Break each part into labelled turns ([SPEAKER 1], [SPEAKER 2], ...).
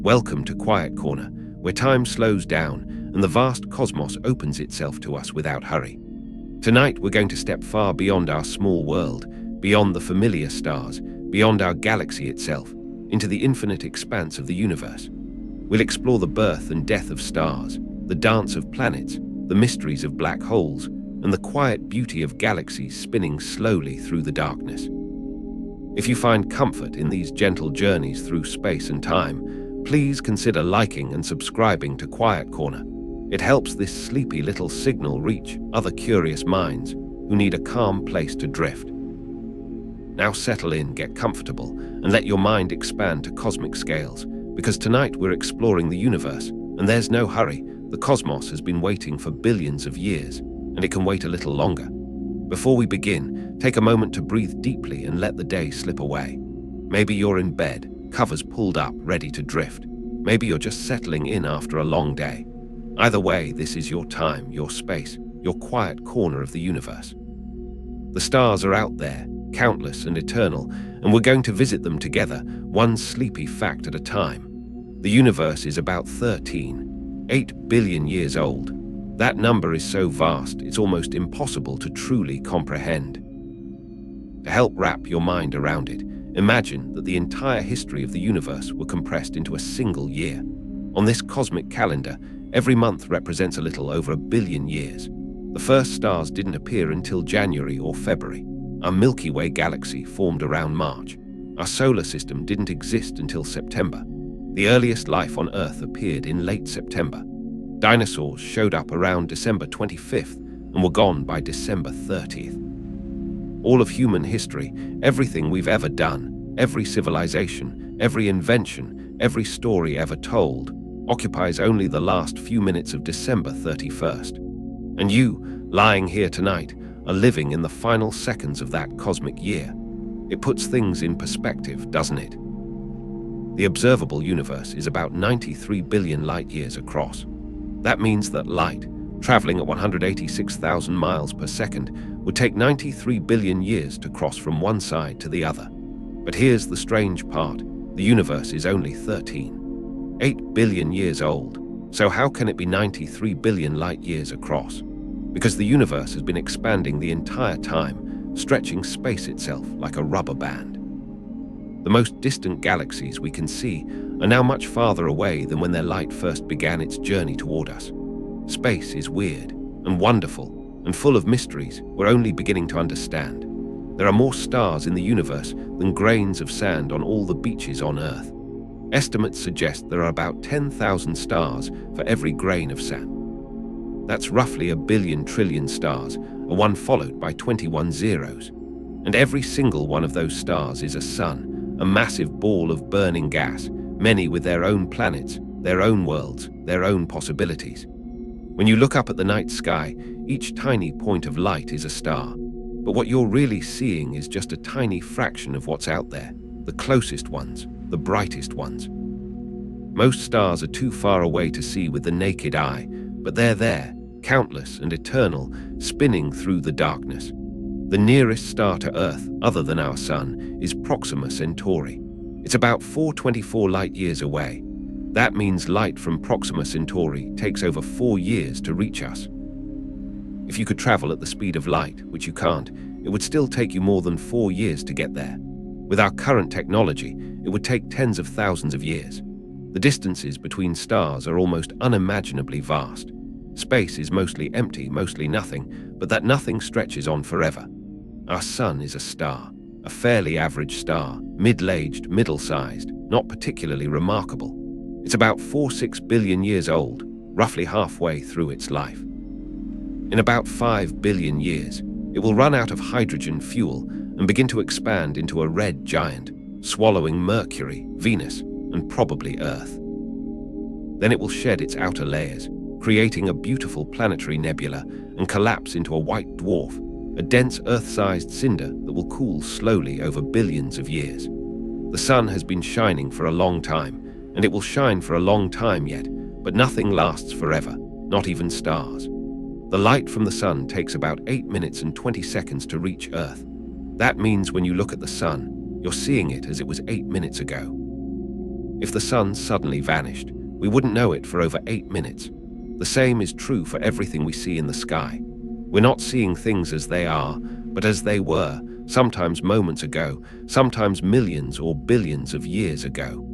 [SPEAKER 1] Welcome to Quiet Corner, where time slows down and the vast cosmos opens itself to us without hurry. Tonight we're going to step far beyond our small world, beyond the familiar stars, beyond our galaxy itself, into the infinite expanse of the universe. We'll explore the birth and death of stars, the dance of planets, the mysteries of black holes, and the quiet beauty of galaxies spinning slowly through the darkness. If you find comfort in these gentle journeys through space and time, please consider liking and subscribing to Quiet Corner. It helps this sleepy little signal reach other curious minds who need a calm place to drift. Now settle in, get comfortable, and let your mind expand to cosmic scales, because tonight we're exploring the universe, and there's no hurry. The cosmos has been waiting for billions of years, and it can wait a little longer. Before we begin, take a moment to breathe deeply and let the day slip away. Maybe you're in bed, covers pulled up, ready to drift. Maybe you're just settling in after a long day. Either way, this is your time, your space, your quiet corner of the universe. The stars are out there, countless and eternal, and we're going to visit them together, one sleepy fact at a time. The universe is about 8 billion years old. That number is so vast, it's almost impossible to truly comprehend. To help wrap your mind around it, imagine that the entire history of the universe were compressed into a single year. On this cosmic calendar, every month represents a little over 1 billion years. The first stars didn't appear until January or February. Our Milky Way galaxy formed around March. Our solar system didn't exist until September. The earliest life on Earth appeared in late September. Dinosaurs showed up around December 25th and were gone by December 30th. All of human history, everything we've ever done, every civilization, every invention, every story ever told, occupies only the last few minutes of December 31st. And you, lying here tonight, are living in the final seconds of that cosmic year. It puts things in perspective, doesn't it? The observable universe is about 93 billion light-years across. That means that light, traveling at 186,000 miles per second, would take 93 billion years to cross from one side to the other. But here's the strange part. The universe is only 8 billion years old. So how can it be 93 billion light-years across? Because the universe has been expanding the entire time, stretching space itself like a rubber band. The most distant galaxies we can see are now much farther away than when their light first began its journey toward us. Space is weird and wonderful and full of mysteries we're only beginning to understand. There are more stars in the universe than grains of sand on all the beaches on Earth. Estimates suggest there are about 10,000 stars for every grain of sand. That's roughly 1 billion trillion stars, a one followed by 21 zeros. And every single one of those stars is a sun, a massive ball of burning gas, many with their own planets, their own worlds, their own possibilities. When you look up at the night sky, each tiny point of light is a star. But what you're really seeing is just a tiny fraction of what's out there, the closest ones, the brightest ones. Most stars are too far away to see with the naked eye, but they're there, countless and eternal, spinning through the darkness. The nearest star to Earth, other than our Sun, is Proxima Centauri. It's about 424 light-years away. That means light from Proxima Centauri takes over 4 years to reach us. If you could travel at the speed of light, which you can't, it would still take you more than 4 years to get there. With our current technology, it would take tens of thousands of years. The distances between stars are almost unimaginably vast. Space is mostly empty, mostly nothing, but that nothing stretches on forever. Our Sun is a star, a fairly average star, middle-aged, middle-sized, not particularly remarkable. It's about 4-6 billion years old, roughly halfway through its life. In about 5 billion years, it will run out of hydrogen fuel and begin to expand into a red giant, swallowing Mercury, Venus, and probably Earth. Then it will shed its outer layers, creating a beautiful planetary nebula, and collapse into a white dwarf, a dense Earth-sized cinder that will cool slowly over billions of years. The sun has been shining for a long time, and it will shine for a long time yet, but nothing lasts forever, not even stars. The light from the sun takes about 8 minutes and 20 seconds to reach Earth. That means when you look at the sun, you're seeing it as it was 8 minutes ago. If the sun suddenly vanished, we wouldn't know it for over 8 minutes. The same is true for everything we see in the sky. We're not seeing things as they are, but as they were, sometimes moments ago, sometimes millions or billions of years ago.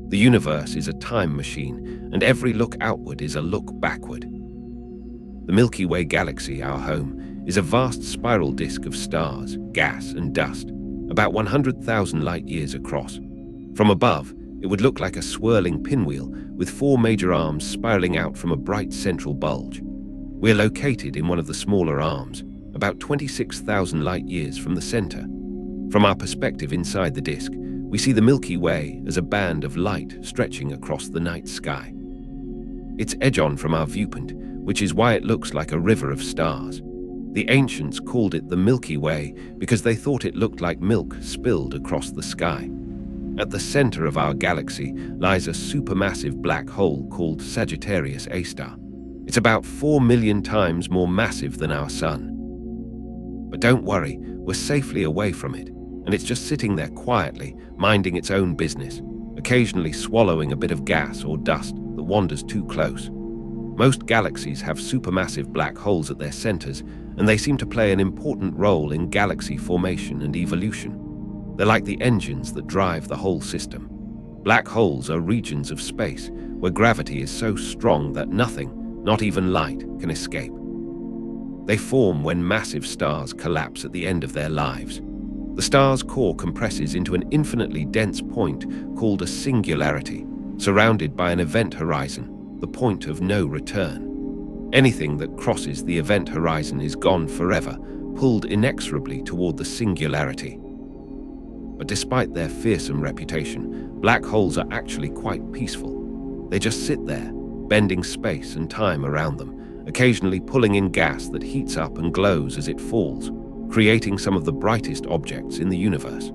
[SPEAKER 1] The universe is a time machine, and every look outward is a look backward. The Milky Way galaxy, our home, is a vast spiral disk of stars, gas, and dust, about 100,000 light-years across. From above, it would look like a swirling pinwheel with 4 major arms spiraling out from a bright central bulge. We're located in one of the smaller arms, about 26,000 light-years from the center. From our perspective inside the disk, we see the Milky Way as a band of light stretching across the night sky. It's edge-on from our viewpoint, which is why it looks like a river of stars. The ancients called it the Milky Way because they thought it looked like milk spilled across the sky. At the center of our galaxy lies a supermassive black hole called Sagittarius A star. It's about 4 million times more massive than our sun. But don't worry, we're safely away from it, and it's just sitting there quietly, minding its own business, occasionally swallowing a bit of gas or dust that wanders too close. Most galaxies have supermassive black holes at their centers, and they seem to play an important role in galaxy formation and evolution. They're like the engines that drive the whole system. Black holes are regions of space where gravity is so strong that nothing, not even light, can escape. They form when massive stars collapse at the end of their lives. The star's core compresses into an infinitely dense point called a singularity, surrounded by an event horizon, the point of no return. Anything that crosses the event horizon is gone forever, pulled inexorably toward the singularity. But despite their fearsome reputation, black holes are actually quite peaceful. They just sit there, bending space and time around them, occasionally pulling in gas that heats up and glows as it falls, creating some of the brightest objects in the universe.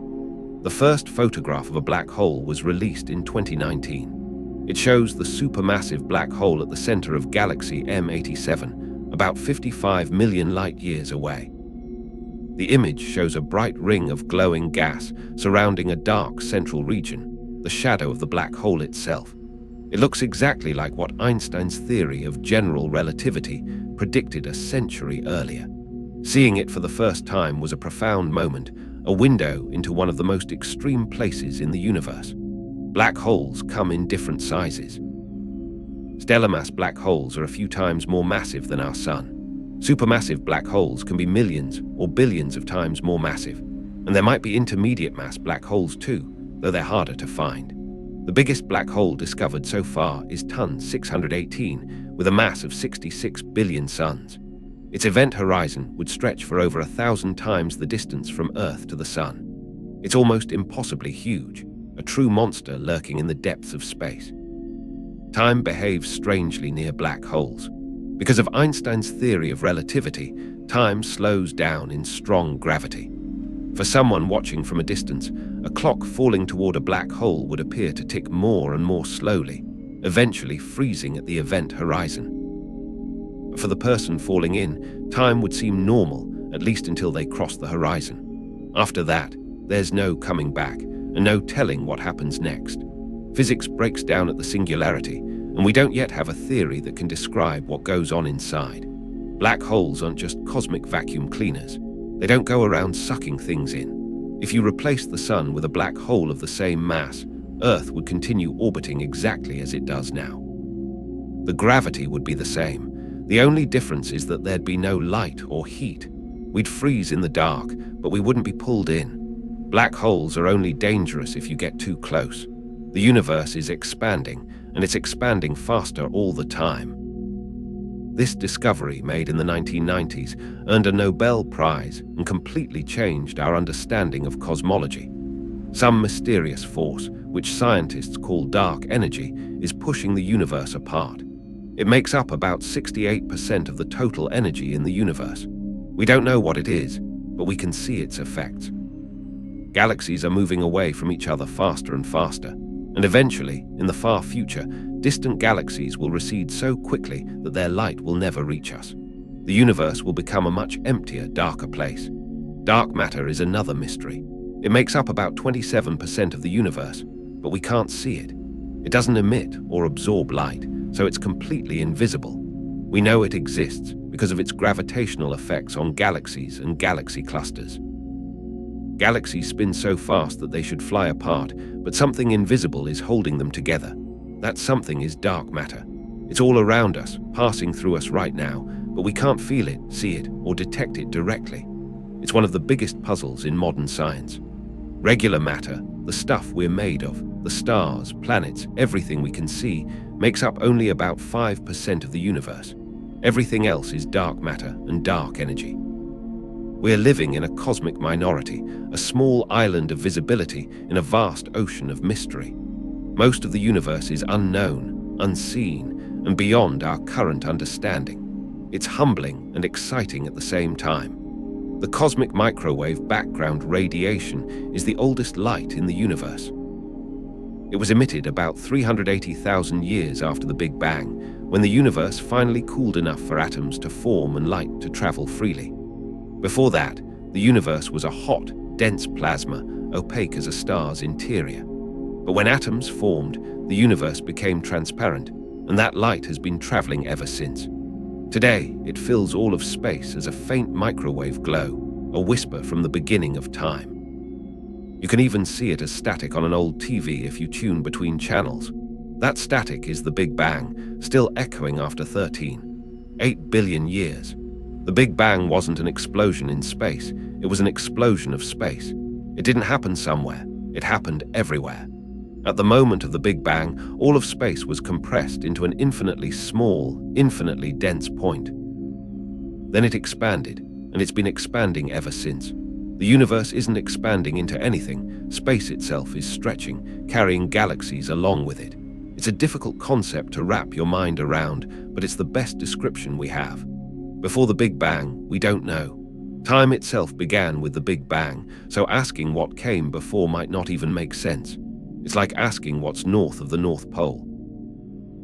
[SPEAKER 1] The first photograph of a black hole was released in 2019. It shows the supermassive black hole at the center of galaxy M87, about 55 million light-years away. The image shows a bright ring of glowing gas surrounding a dark central region, the shadow of the black hole itself. It looks exactly like what Einstein's theory of general relativity predicted a century earlier. Seeing it for the first time was a profound moment, a window into one of the most extreme places in the universe. Black holes come in different sizes. Stellar mass black holes are a few times more massive than our sun. Supermassive black holes can be millions or billions of times more massive, and there might be intermediate mass black holes too, though they're harder to find. The biggest black hole discovered so far is Ton 618, with a mass of 66 billion suns. Its event horizon would stretch for over 1,000 times the distance from Earth to the sun. It's almost impossibly huge, a true monster lurking in the depths of space. Time behaves strangely near black holes. Because of Einstein's theory of relativity, time slows down in strong gravity. For someone watching from a distance, a clock falling toward a black hole would appear to tick more and more slowly, eventually freezing at the event horizon. For the person falling in, time would seem normal, at least until they cross the horizon. After that, there's no coming back, and no telling what happens next. Physics breaks down at the singularity, and we don't yet have a theory that can describe what goes on inside. Black holes aren't just cosmic vacuum cleaners. They don't go around sucking things in. If you replace the sun with a black hole of the same mass, Earth would continue orbiting exactly as it does now. The gravity would be the same. The only difference is that there'd be no light or heat. We'd freeze in the dark, but we wouldn't be pulled in. Black holes are only dangerous if you get too close. The universe is expanding, and it's expanding faster all the time. This discovery, made in the 1990s, earned a Nobel Prize and completely changed our understanding of cosmology. Some mysterious force, which scientists call dark energy, is pushing the universe apart. It makes up about 68% of the total energy in the universe. We don't know what it is, but we can see its effects. Galaxies are moving away from each other faster and faster, and eventually, in the far future, distant galaxies will recede so quickly that their light will never reach us. The universe will become a much emptier, darker place. Dark matter is another mystery. It makes up about 27% of the universe, but we can't see it. It doesn't emit or absorb light, so it's completely invisible. We know it exists because of its gravitational effects on galaxies and galaxy clusters. Galaxies spin so fast that they should fly apart, but something invisible is holding them together. That something is dark matter. It's all around us, passing through us right now, but we can't feel it, see it, or detect it directly. It's one of the biggest puzzles in modern science. Regular matter, the stuff we're made of, the stars, planets, everything we can see, makes up only about 5% of the universe. Everything else is dark matter and dark energy. We're living in a cosmic minority, a small island of visibility in a vast ocean of mystery. Most of the universe is unknown, unseen, and beyond our current understanding. It's humbling and exciting at the same time. The cosmic microwave background radiation is the oldest light in the universe. It was emitted about 380,000 years after the Big Bang, when the universe finally cooled enough for atoms to form and light to travel freely. Before that, the universe was a hot, dense plasma, opaque as a star's interior. But when atoms formed, the universe became transparent, and that light has been traveling ever since. Today, it fills all of space as a faint microwave glow, a whisper from the beginning of time. You can even see it as static on an old TV if you tune between channels. That static is the Big Bang, still echoing after 8 billion years. The Big Bang wasn't an explosion in space, it was an explosion of space. It didn't happen somewhere, it happened everywhere. At the moment of the Big Bang, all of space was compressed into an infinitely small, infinitely dense point. Then it expanded, and it's been expanding ever since. The universe isn't expanding into anything, space itself is stretching, carrying galaxies along with it. It's a difficult concept to wrap your mind around, but it's the best description we have. Before the Big Bang, we don't know. Time itself began with the Big Bang, so asking what came before might not even make sense. It's like asking what's north of the North Pole.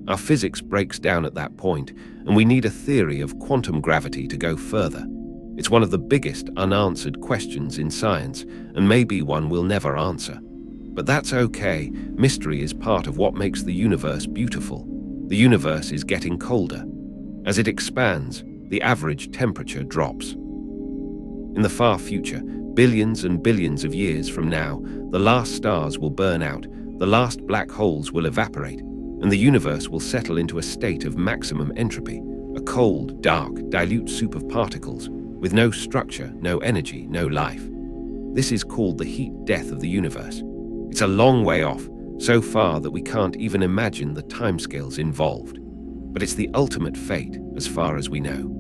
[SPEAKER 1] Our physics breaks down at that point, and we need a theory of quantum gravity to go further. It's one of the biggest unanswered questions in science, and maybe one we'll never answer. But that's okay. Mystery is part of what makes the universe beautiful. The universe is getting colder. As it expands, the average temperature drops. In the far future, billions and billions of years from now, the last stars will burn out, the last black holes will evaporate, and the universe will settle into a state of maximum entropy, a cold, dark, dilute soup of particles, with no structure, no energy, no life. This is called the heat death of the universe. It's a long way off, so far that we can't even imagine the timescales involved. But it's the ultimate fate, as far as we know.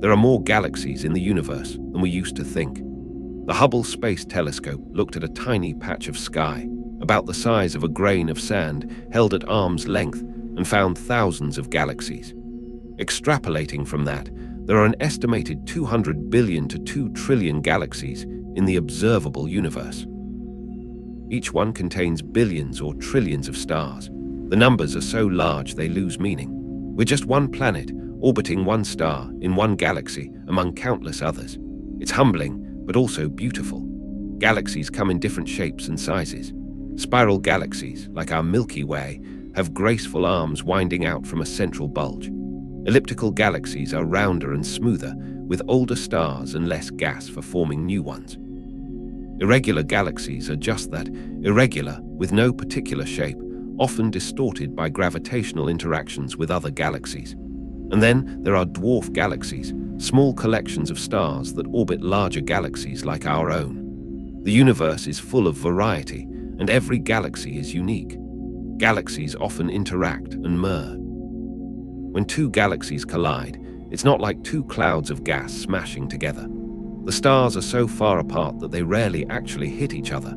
[SPEAKER 1] There are more galaxies in the universe than we used to think. The Hubble Space Telescope looked at a tiny patch of sky, about the size of a grain of sand held at arm's length, and found thousands of galaxies. Extrapolating from that, there are an estimated 200 billion to 2 trillion galaxies in the observable universe. Each one contains billions or trillions of stars. The numbers are so large they lose meaning. We're just one planet, orbiting one star in one galaxy among countless others. It's humbling, but also beautiful. Galaxies come in different shapes and sizes. Spiral galaxies, like our Milky Way, have graceful arms winding out from a central bulge. Elliptical galaxies are rounder and smoother, with older stars and less gas for forming new ones. Irregular galaxies are just that, irregular, with no particular shape, often distorted by gravitational interactions with other galaxies. And then there are dwarf galaxies, small collections of stars that orbit larger galaxies like our own. The universe is full of variety, and every galaxy is unique. Galaxies often interact and merge. When two galaxies collide, it's not like two clouds of gas smashing together. The stars are so far apart that they rarely actually hit each other.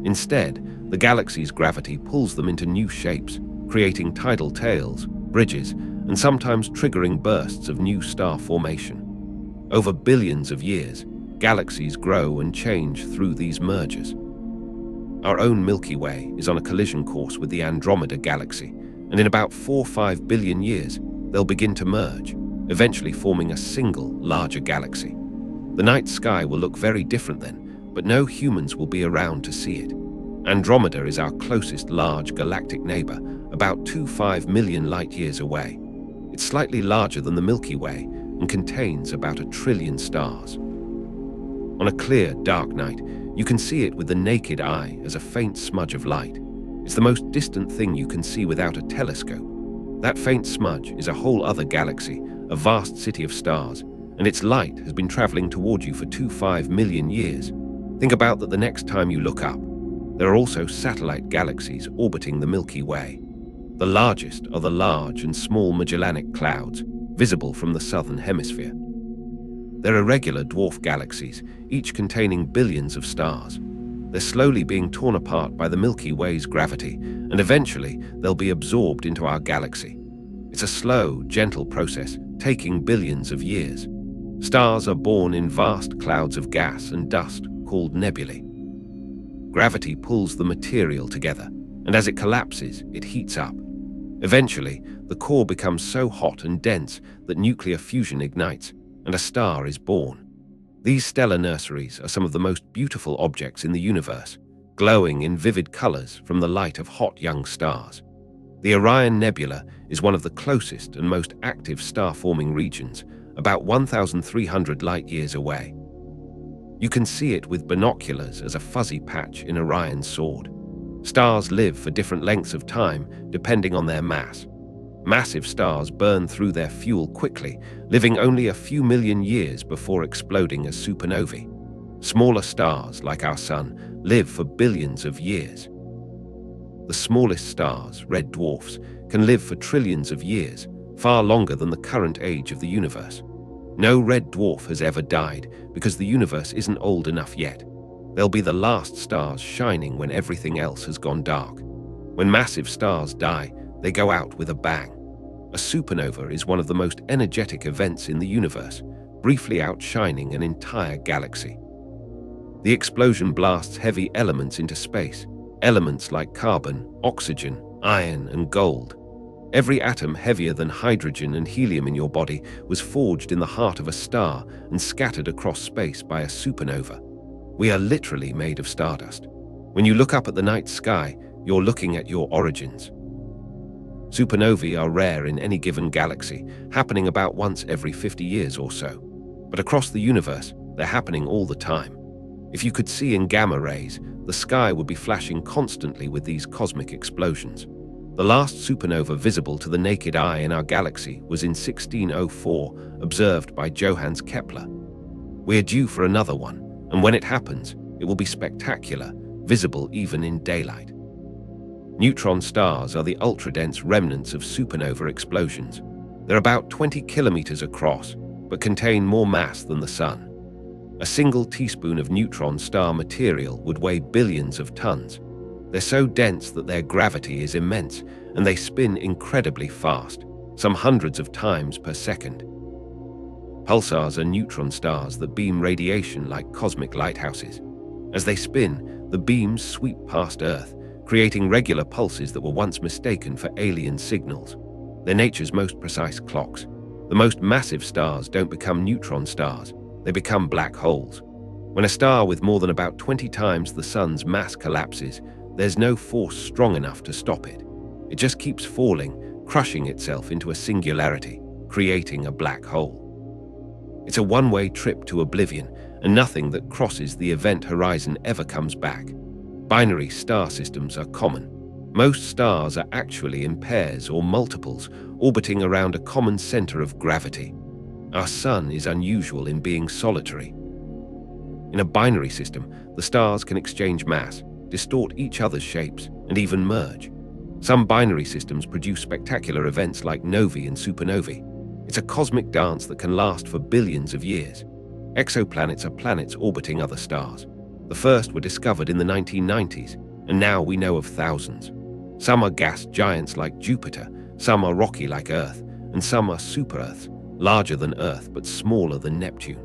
[SPEAKER 1] Instead, the galaxy's gravity pulls them into new shapes, creating tidal tails, bridges, and sometimes triggering bursts of new star formation. Over billions of years, galaxies grow and change through these mergers. Our own Milky Way is on a collision course with the Andromeda Galaxy, and in about 4 or 5 billion years, they'll begin to merge, eventually forming a single, larger galaxy. The night sky will look very different then, but no humans will be around to see it. Andromeda is our closest large galactic neighbor, about 25 million light-years away. It's slightly larger than the Milky Way and contains about 1 trillion stars. On a clear, dark night, you can see it with the naked eye as a faint smudge of light. It's the most distant thing you can see without a telescope. That faint smudge is a whole other galaxy, a vast city of stars, and its light has been traveling toward you for 25 million years. Think about that the next time you look up. There are also satellite galaxies orbiting the Milky Way. The largest are the Large and Small Magellanic Clouds, visible from the southern hemisphere. They're irregular dwarf galaxies, each containing billions of stars. They're slowly being torn apart by the Milky Way's gravity, and eventually they'll be absorbed into our galaxy. It's a slow, gentle process, taking billions of years. Stars are born in vast clouds of gas and dust called nebulae. Gravity pulls the material together, and as it collapses, it heats up. Eventually, the core becomes so hot and dense that nuclear fusion ignites, and a star is born. These stellar nurseries are some of the most beautiful objects in the universe, glowing in vivid colors from the light of hot young stars. The Orion Nebula is one of the closest and most active star-forming regions, about 1,300 light-years away. You can see it with binoculars as a fuzzy patch in Orion's sword. Stars live for different lengths of time depending on their mass. Massive stars burn through their fuel quickly, living only a few million years before exploding as supernovae. Smaller stars, like our Sun, live for billions of years. The smallest stars, red dwarfs, can live for trillions of years, far longer than the current age of the universe. No red dwarf has ever died because the universe isn't old enough yet. They'll be the last stars shining when everything else has gone dark. When massive stars die, they go out with a bang. A supernova is one of the most energetic events in the universe, briefly outshining an entire galaxy. The explosion blasts heavy elements into space, elements like carbon, oxygen, iron, and gold. Every atom heavier than hydrogen and helium in your body was forged in the heart of a star and scattered across space by a supernova. We are literally made of stardust. When you look up at the night sky, you're looking at your origins. Supernovae are rare in any given galaxy, happening about once every 50 years or so. But across the universe, they're happening all the time. If you could see in gamma rays, the sky would be flashing constantly with these cosmic explosions. The last supernova visible to the naked eye in our galaxy was in 1604, observed by Johannes Kepler. We're due for another one, and when it happens, it will be spectacular, visible even in daylight. Neutron stars are the ultra-dense remnants of supernova explosions. They're about 20 kilometers across, but contain more mass than the Sun. A single teaspoon of neutron star material would weigh billions of tons. They're so dense that their gravity is immense, and they spin incredibly fast, some hundreds of times per second. Pulsars are neutron stars that beam radiation like cosmic lighthouses. As they spin, the beams sweep past Earth, creating regular pulses that were once mistaken for alien signals. They're nature's most precise clocks. The most massive stars don't become neutron stars, they become black holes. When a star with more than about 20 times the Sun's mass collapses, there's no force strong enough to stop it. It just keeps falling, crushing itself into a singularity, creating a black hole. It's a one-way trip to oblivion, and nothing that crosses the event horizon ever comes back. Binary star systems are common. Most stars are actually in pairs or multiples, orbiting around a common center of gravity. Our Sun is unusual in being solitary. In a binary system, the stars can exchange mass, distort each other's shapes, and even merge. Some binary systems produce spectacular events like novae and supernovae. It's a cosmic dance that can last for billions of years. Exoplanets are planets orbiting other stars. The first were discovered in the 1990s, and now we know of thousands. Some are gas giants like Jupiter, some are rocky like Earth, and some are super-Earths, larger than Earth but smaller than Neptune.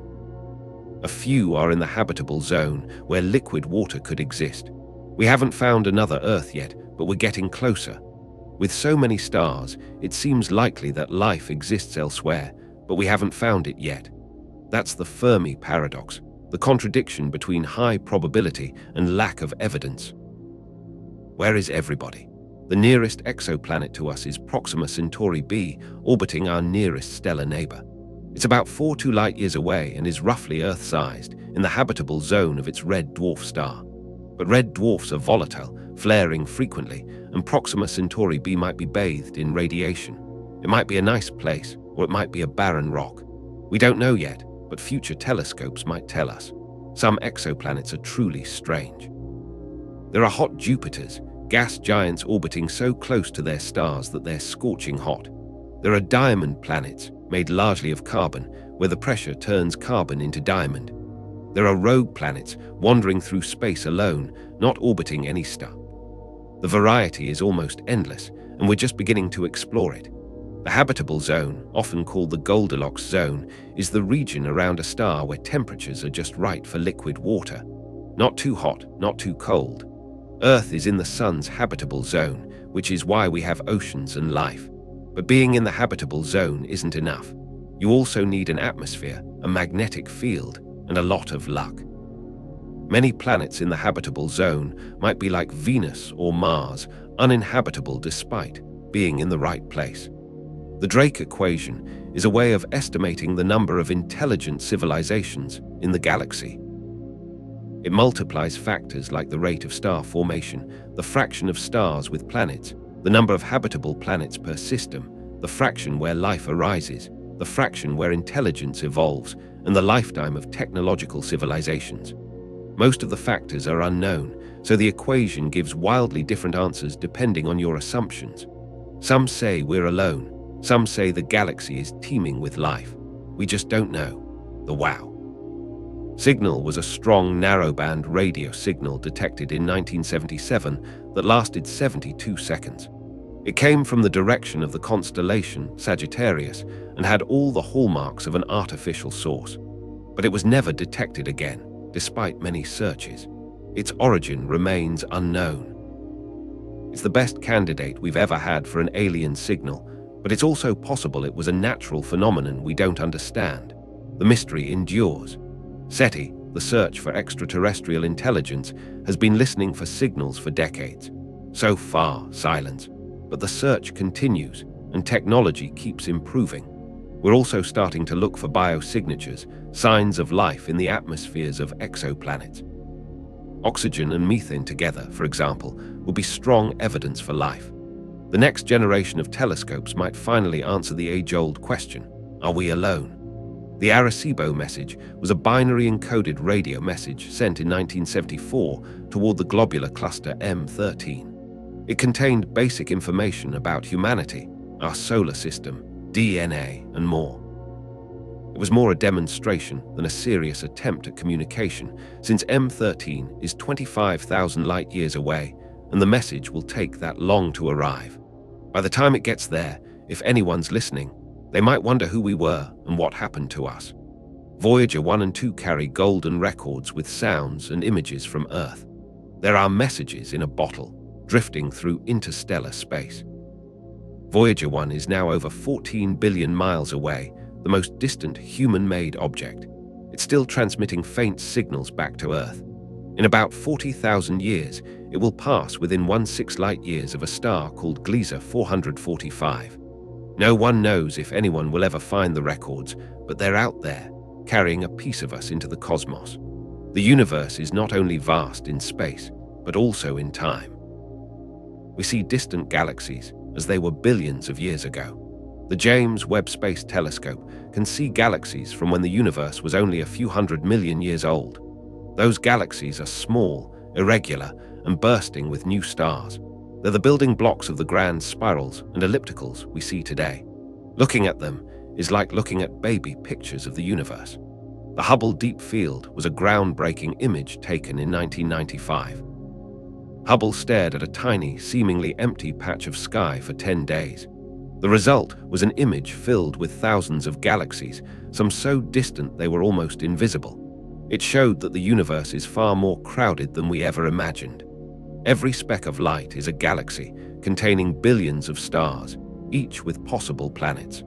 [SPEAKER 1] A few are in the habitable zone where liquid water could exist. We haven't found another Earth yet, but we're getting closer. With so many stars, it seems likely that life exists elsewhere, but we haven't found it yet. That's the Fermi paradox, the contradiction between high probability and lack of evidence. Where is everybody? The nearest exoplanet to us is Proxima Centauri b, orbiting our nearest stellar neighbor. It's about 42 light-years away and is roughly Earth-sized, in the habitable zone of its red dwarf star. But red dwarfs are volatile, flaring frequently, and Proxima Centauri b might be bathed in radiation. It might be a nice place, or it might be a barren rock. We don't know yet, but future telescopes might tell us. Some exoplanets are truly strange. There are hot Jupiters, gas giants orbiting so close to their stars that they're scorching hot. There are diamond planets, made largely of carbon, where the pressure turns carbon into diamond. There are rogue planets wandering through space alone, not orbiting any star. The variety is almost endless, and we're just beginning to explore it. The habitable zone, often called the Goldilocks zone, is the region around a star where temperatures are just right for liquid water. Not too hot, not too cold. Earth is in the sun's habitable zone, which is why we have oceans and life. But being in the habitable zone isn't enough. You also need an atmosphere, a magnetic field, and a lot of luck. Many planets in the habitable zone might be like Venus or Mars, uninhabitable despite being in the right place. The Drake equation is a way of estimating the number of intelligent civilizations in the galaxy. It multiplies factors like the rate of star formation, the fraction of stars with planets, the number of habitable planets per system, the fraction where life arises, the fraction where intelligence evolves, and the lifetime of technological civilizations. Most of the factors are unknown, so the equation gives wildly different answers depending on your assumptions. Some say we're alone, some say the galaxy is teeming with life. We just don't know. The wow. Signal was a strong narrowband radio signal detected in 1977 that lasted 72 seconds. It came from the direction of the constellation Sagittarius and had all the hallmarks of an artificial source. But it was never detected again, despite many searches. Its origin remains unknown. It's the best candidate we've ever had for an alien signal, but it's also possible it was a natural phenomenon we don't understand. The mystery endures. SETI, the search for extraterrestrial intelligence, has been listening for signals for decades. So far, silence. But the search continues, and technology keeps improving. We're also starting to look for biosignatures, signs of life in the atmospheres of exoplanets. Oxygen and methane together, for example, will be strong evidence for life. The next generation of telescopes might finally answer the age-old question, are we alone? The Arecibo message was a binary encoded radio message sent in 1974 toward the globular cluster M13. It contained basic information about humanity, our solar system, DNA, and more. It was more a demonstration than a serious attempt at communication, since M13 is 25,000 light-years away, and the message will take that long to arrive. By the time it gets there, if anyone's listening, they might wonder who we were and what happened to us. Voyager 1 and 2 carry golden records with sounds and images from Earth. There are messages in a bottle, drifting through interstellar space. Voyager 1 is now over 14 billion miles away, the most distant human-made object. It's still transmitting faint signals back to Earth. In about 40,000 years, it will pass within 1/6 light-years of a star called Gliese 445. No one knows if anyone will ever find the records, but they're out there, carrying a piece of us into the cosmos. The universe is not only vast in space, but also in time. We see distant galaxies as they were billions of years ago. The James Webb Space Telescope can see galaxies from when the universe was only a few 100 million years old. Those galaxies are small, irregular, and bursting with new stars. They're the building blocks of the grand spirals and ellipticals we see today. Looking at them is like looking at baby pictures of the universe. The Hubble Deep Field was a groundbreaking image taken in 1995. Hubble stared at a tiny, seemingly empty patch of sky for 10 days. The result was an image filled with thousands of galaxies, some so distant they were almost invisible. It showed that the universe is far more crowded than we ever imagined. Every speck of light is a galaxy containing billions of stars, each with possible planets.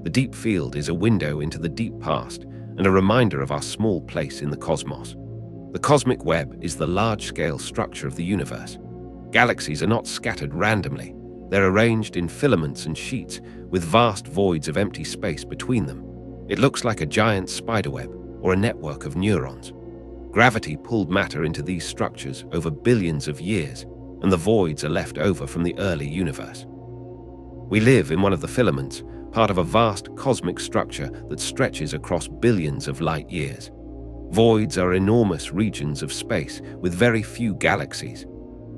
[SPEAKER 1] The deep field is a window into the deep past and a reminder of our small place in the cosmos. The cosmic web is the large-scale structure of the universe. Galaxies are not scattered randomly. They're arranged in filaments and sheets, with vast voids of empty space between them. It looks like a giant spiderweb or a network of neurons. Gravity pulled matter into these structures over billions of years, and the voids are left over from the early universe. We live in one of the filaments, part of a vast cosmic structure that stretches across billions of light years. Voids are enormous regions of space with very few galaxies.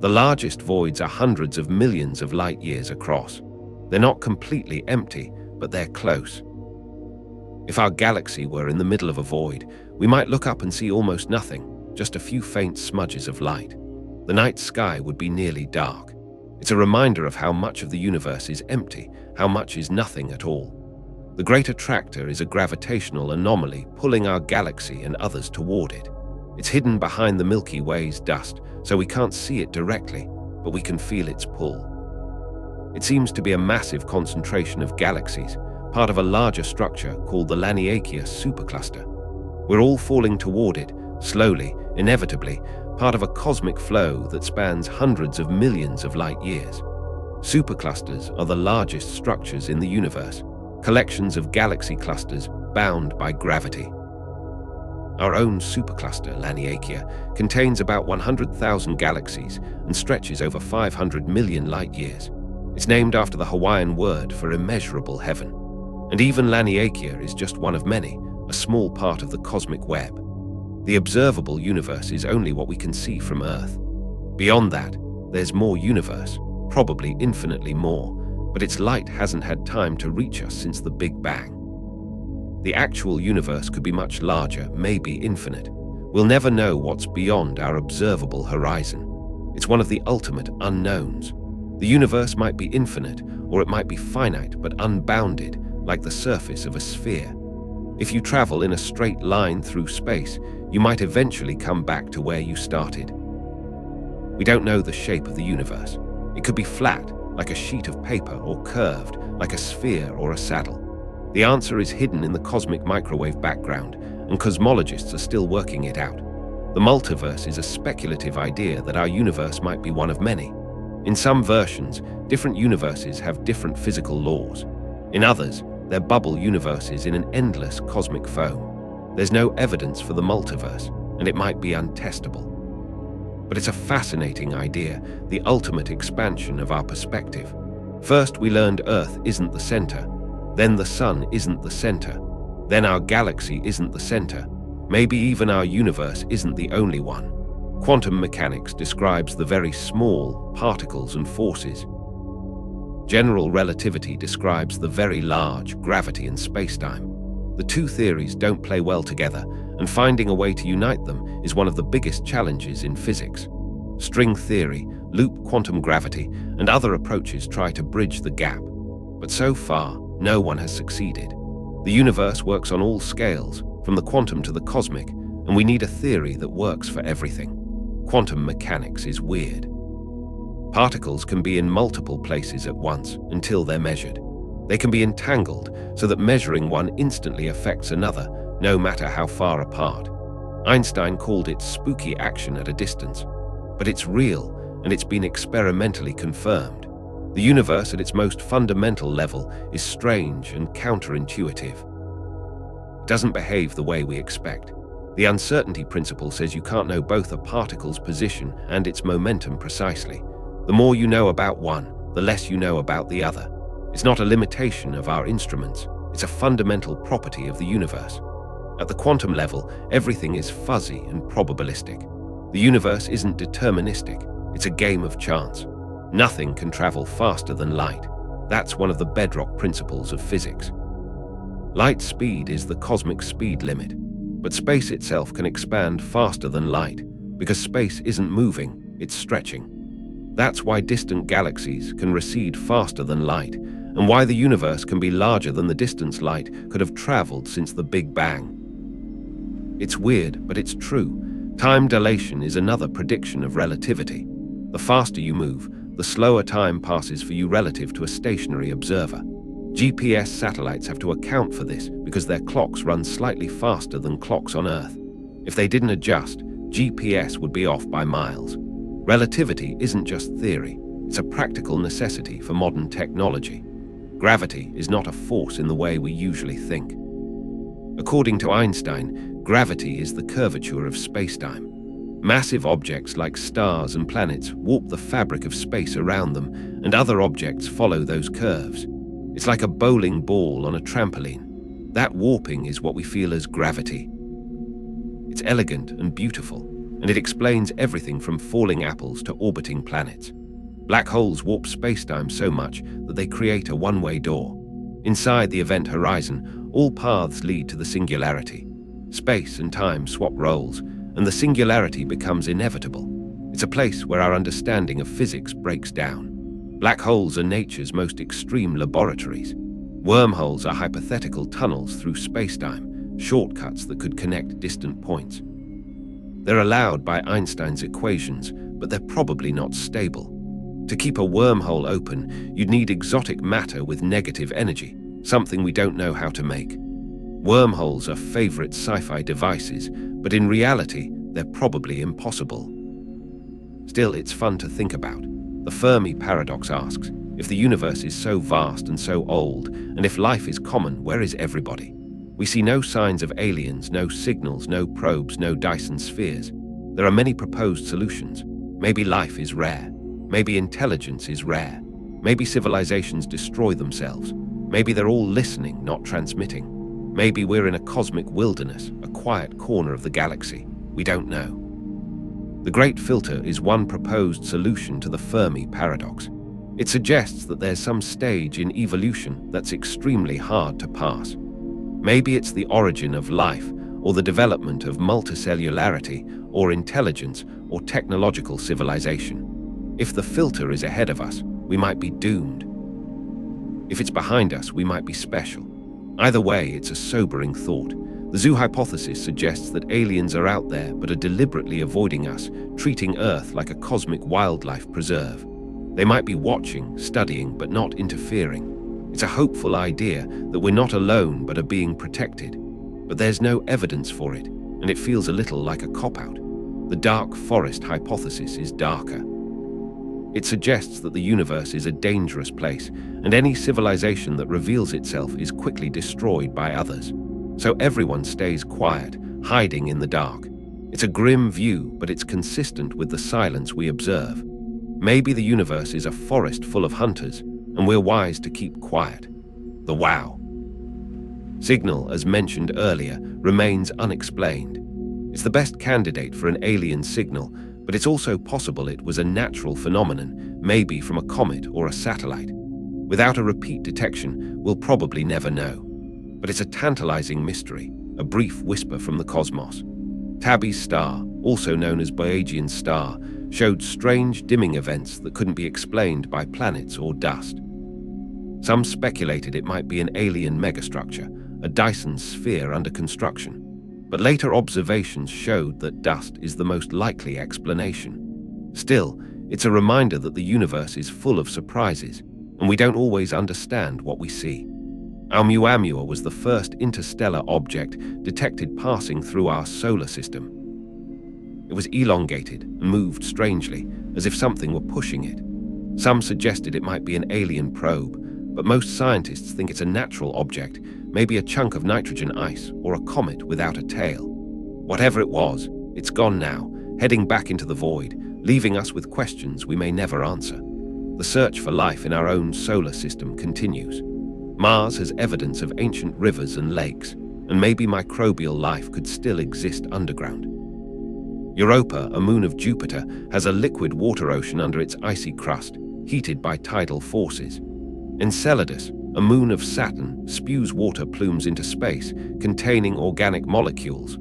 [SPEAKER 1] The largest voids are hundreds of millions of light years across. They're not completely empty, but they're close. If our galaxy were in the middle of a void, we might look up and see almost nothing, just a few faint smudges of light. The night sky would be nearly dark. It's a reminder of how much of the universe is empty, how much is nothing at all. The great attractor is a gravitational anomaly pulling our galaxy and others toward it. It's hidden behind the Milky Way's dust, so we can't see it directly, but we can feel its pull. It seems to be a massive concentration of galaxies, part of a larger structure called the Laniakea supercluster. We're all falling toward it, slowly, inevitably, part of a cosmic flow that spans hundreds of millions of light years. Superclusters are the largest structures in the universe, collections of galaxy clusters bound by gravity. Our own supercluster, Laniakea, contains about 100,000 galaxies and stretches over 500 million light years. It's named after the Hawaiian word for immeasurable heaven. And even Laniakea is just one of many, a small part of the cosmic web. The observable universe is only what we can see from Earth. Beyond that, there's more universe, probably infinitely more, but its light hasn't had time to reach us since the Big Bang. The actual universe could be much larger, maybe infinite. We'll never know what's beyond our observable horizon. It's one of the ultimate unknowns. The universe might be infinite, or it might be finite but unbounded, like the surface of a sphere. If you travel in a straight line through space, you might eventually come back to where you started. We don't know the shape of the universe. It could be flat, like a sheet of paper, or curved, like a sphere or a saddle. The answer is hidden in the cosmic microwave background, and cosmologists are still working it out. The multiverse is a speculative idea that our universe might be one of many. In some versions, different universes have different physical laws. In others, they're bubble universes in an endless cosmic foam. There's no evidence for the multiverse, and it might be untestable. But it's a fascinating idea, the ultimate expansion of our perspective. First, we learned Earth isn't the center. Then the sun isn't the center. Then our galaxy isn't the center. Maybe even our universe isn't the only one. Quantum mechanics describes the very small particles and forces. General relativity describes the very large, gravity and spacetime. The two theories don't play well together, and finding a way to unite them is one of the biggest challenges in physics. String theory, loop quantum gravity, and other approaches try to bridge the gap. But so far, no one has succeeded. The universe works on all scales, from the quantum to the cosmic, and we need a theory that works for everything. Quantum mechanics is weird. Particles can be in multiple places at once until they're measured. They can be entangled so that measuring one instantly affects another, no matter how far apart. Einstein called it spooky action at a distance. But it's real, and it's been experimentally confirmed. The universe at its most fundamental level is strange and counterintuitive. It doesn't behave the way we expect. The uncertainty principle says you can't know both a particle's position and its momentum precisely. The more you know about one, the less you know about the other. It's not a limitation of our instruments, it's a fundamental property of the universe. At the quantum level, everything is fuzzy and probabilistic. The universe isn't deterministic, it's a game of chance. Nothing can travel faster than light. That's one of the bedrock principles of physics. Light speed is the cosmic speed limit, but space itself can expand faster than light, because space isn't moving, it's stretching. That's why distant galaxies can recede faster than light, and why the universe can be larger than the distance light could have traveled since the Big Bang. It's weird, but it's true. Time dilation is another prediction of relativity. The faster you move, the slower time passes for you relative to a stationary observer. GPS satellites have to account for this because their clocks run slightly faster than clocks on Earth. If they didn't adjust, GPS would be off by miles. Relativity isn't just theory, it's a practical necessity for modern technology. Gravity is not a force in the way we usually think. According to Einstein, gravity is the curvature of spacetime. Massive objects like stars and planets warp the fabric of space around them, and other objects follow those curves. It's like a bowling ball on a trampoline. That warping is what we feel as gravity. It's elegant and beautiful, and it explains everything from falling apples to orbiting planets. Black holes warp spacetime so much that they create a one-way door. Inside the event horizon, all paths lead to the singularity. Space and time swap roles, and the singularity becomes inevitable. It's a place where our understanding of physics breaks down. Black holes are nature's most extreme laboratories. Wormholes are hypothetical tunnels through spacetime, shortcuts that could connect distant points. They're allowed by Einstein's equations, but they're probably not stable. To keep a wormhole open, you'd need exotic matter with negative energy, something we don't know how to make. Wormholes are favorite sci-fi devices, but in reality, they're probably impossible. Still, it's fun to think about. The Fermi paradox asks, if the universe is so vast and so old, and if life is common, where is everybody? We see no signs of aliens, no signals, no probes, no Dyson spheres. There are many proposed solutions. Maybe life is rare. Maybe intelligence is rare. Maybe civilizations destroy themselves. Maybe they're all listening, not transmitting. Maybe we're in a cosmic wilderness, a quiet corner of the galaxy. We don't know. The Great Filter is one proposed solution to the Fermi paradox. It suggests that there's some stage in evolution that's extremely hard to pass. Maybe it's the origin of life, or the development of multicellularity, or intelligence, or technological civilization. If the filter is ahead of us, we might be doomed. If it's behind us, we might be special. Either way, it's a sobering thought. The zoo hypothesis suggests that aliens are out there but are deliberately avoiding us, treating Earth like a cosmic wildlife preserve. They might be watching, studying, but not interfering. It's a hopeful idea that we're not alone but are being protected. But there's no evidence for it, and it feels a little like a cop-out. The dark forest hypothesis is darker. It suggests that the universe is a dangerous place, and any civilization that reveals itself is quickly destroyed by others. So everyone stays quiet, hiding in the dark. It's a grim view, but it's consistent with the silence we observe. Maybe the universe is a forest full of hunters, and we're wise to keep quiet. The wow signal, as mentioned earlier, remains unexplained. It's the best candidate for an alien signal, but it's also possible it was a natural phenomenon, maybe from a comet or a satellite. Without a repeat detection, we'll probably never know. But it's a tantalizing mystery, a brief whisper from the cosmos. Tabby's star, also known as Boyajian's star, showed strange dimming events that couldn't be explained by planets or dust. Some speculated it might be an alien megastructure, a Dyson sphere under construction. But later observations showed that dust is the most likely explanation. Still, it's a reminder that the universe is full of surprises, and we don't always understand what we see. Oumuamua was the first interstellar object detected passing through our solar system. It was elongated and moved strangely, as if something were pushing it. Some suggested it might be an alien probe, but most scientists think it's a natural object, maybe a chunk of nitrogen ice or a comet without a tail. Whatever it was, it's gone now, heading back into the void, leaving us with questions we may never answer. The search for life in our own solar system continues. Mars has evidence of ancient rivers and lakes, and maybe microbial life could still exist underground. Europa, a moon of Jupiter, has a liquid water ocean under its icy crust, heated by tidal forces. Enceladus, a moon of Saturn, spews water plumes into space, containing organic molecules.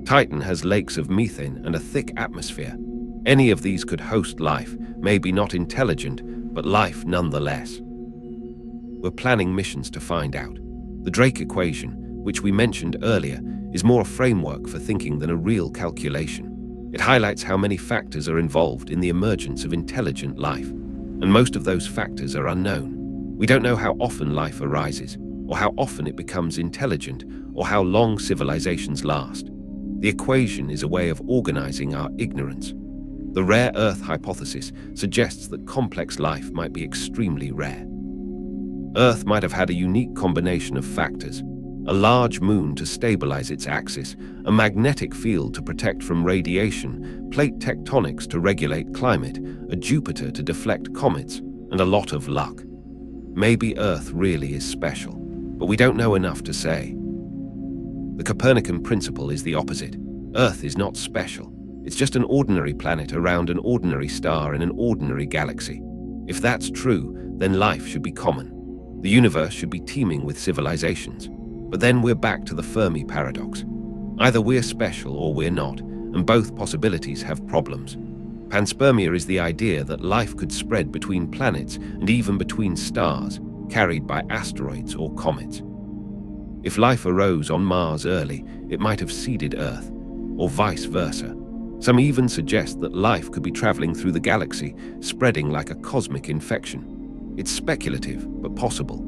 [SPEAKER 1] Titan has lakes of methane and a thick atmosphere. Any of these could host life, maybe not intelligent, but life nonetheless. We're planning missions to find out. The Drake equation, which we mentioned earlier, is more a framework for thinking than a real calculation. It highlights how many factors are involved in the emergence of intelligent life, and most of those factors are unknown. We don't know how often life arises, or how often it becomes intelligent, or how long civilizations last. The equation is a way of organizing our ignorance. The rare Earth hypothesis suggests that complex life might be extremely rare. Earth might have had a unique combination of factors: a large moon to stabilize its axis, a magnetic field to protect from radiation, plate tectonics to regulate climate, a Jupiter to deflect comets, and a lot of luck. Maybe Earth really is special, but we don't know enough to say. The Copernican principle is the opposite. Earth is not special. It's just an ordinary planet around an ordinary star in an ordinary galaxy. If that's true, then life should be common. The universe should be teeming with civilizations. But then we're back to the Fermi paradox. Either we're special or we're not, and both possibilities have problems. Panspermia is the idea that life could spread between planets and even between stars, carried by asteroids or comets. If life arose on Mars early, it might have seeded Earth, or vice versa. Some even suggest that life could be traveling through the galaxy, spreading like a cosmic infection. It's speculative, but possible.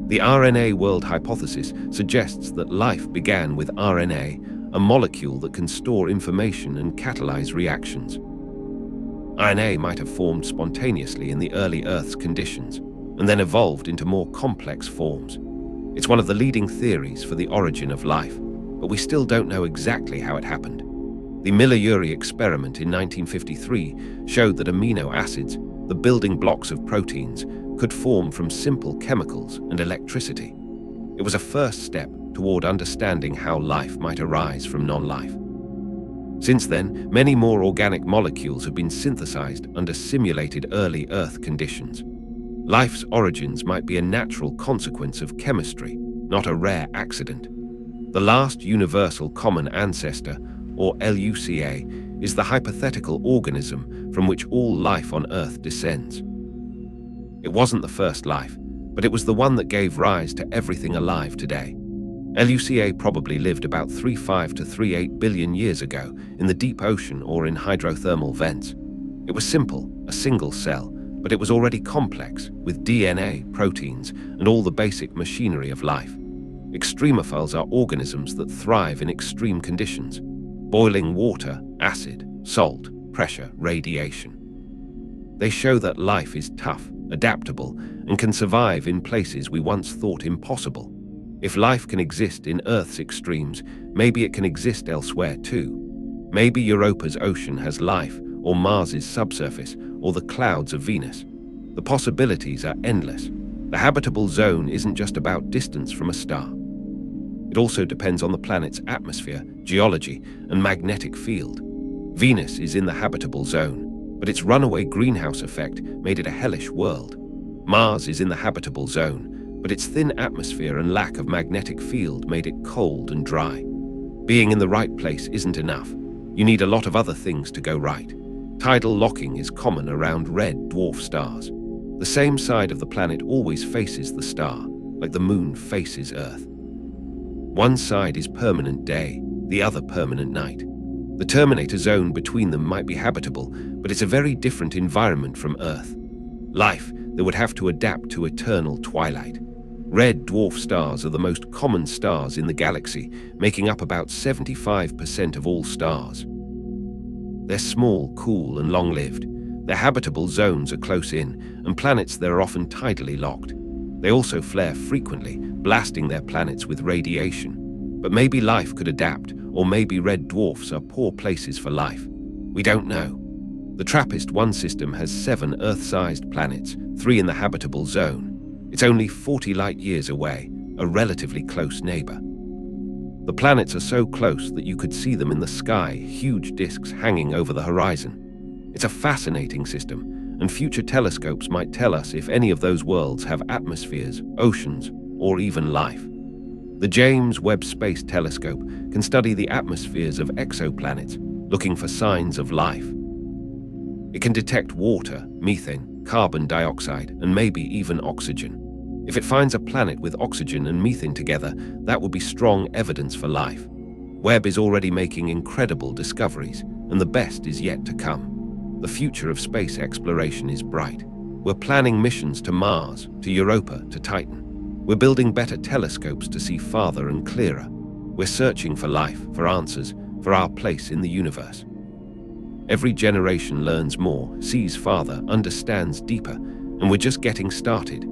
[SPEAKER 1] The RNA world hypothesis suggests that life began with RNA, a molecule that can store information and catalyze reactions. RNA might have formed spontaneously in the early Earth's conditions, and then evolved into more complex forms. It's one of the leading theories for the origin of life, but we still don't know exactly how it happened. The Miller-Urey experiment in 1953 showed that amino acids, the building blocks of proteins, could form from simple chemicals and electricity. It was a first step toward understanding how life might arise from non-life. Since then, many more organic molecules have been synthesized under simulated early Earth conditions. Life's origins might be a natural consequence of chemistry, not a rare accident. The last universal common ancestor, or LUCA, is the hypothetical organism from which all life on Earth descends. It wasn't the first life, but it was the one that gave rise to everything alive today. LUCA probably lived about 35 to 38 billion years ago in the deep ocean or in hydrothermal vents. It was simple, a single cell, but it was already complex, with DNA, proteins, and all the basic machinery of life. Extremophiles are organisms that thrive in extreme conditions: boiling water, acid, salt, pressure, radiation. They show that life is tough, adaptable, and can survive in places we once thought impossible. If life can exist in Earth's extremes, maybe it can exist elsewhere too. Maybe Europa's ocean has life, or Mars's subsurface, or the clouds of Venus. The possibilities are endless. The habitable zone isn't just about distance from a star. It also depends on the planet's atmosphere, geology, and magnetic field. Venus is in the habitable zone, but its runaway greenhouse effect made it a hellish world. Mars is in the habitable zone, but its thin atmosphere and lack of magnetic field made it cold and dry. Being in the right place isn't enough. You need a lot of other things to go right. Tidal locking is common around red dwarf stars. The same side of the planet always faces the star, like the moon faces Earth. One side is permanent day, the other permanent night. The terminator zone between them might be habitable, but it's a very different environment from Earth. Life that would have to adapt to eternal twilight. Red dwarf stars are the most common stars in the galaxy, making up about 75% of all stars. They're small, cool, and long-lived. Their habitable zones are close in, and planets that are often tidally locked. They also flare frequently, blasting their planets with radiation. But maybe life could adapt, or maybe red dwarfs are poor places for life. We don't know. The TRAPPIST-1 system has 7 Earth-sized planets, 3 in the habitable zone. It's only 40 light-years away, a relatively close neighbor. The planets are so close that you could see them in the sky, huge disks hanging over the horizon. It's a fascinating system, and future telescopes might tell us if any of those worlds have atmospheres, oceans, or even life. The James Webb Space Telescope can study the atmospheres of exoplanets, looking for signs of life. It can detect water, methane, carbon dioxide, and maybe even oxygen. If it finds a planet with oxygen and methane together, that would be strong evidence for life. Webb is already making incredible discoveries, and the best is yet to come. The future of space exploration is bright. We're planning missions to Mars, to Europa, to Titan. We're building better telescopes to see farther and clearer. We're searching for life, for answers, for our place in the universe. Every generation learns more, sees farther, understands deeper, and we're just getting started.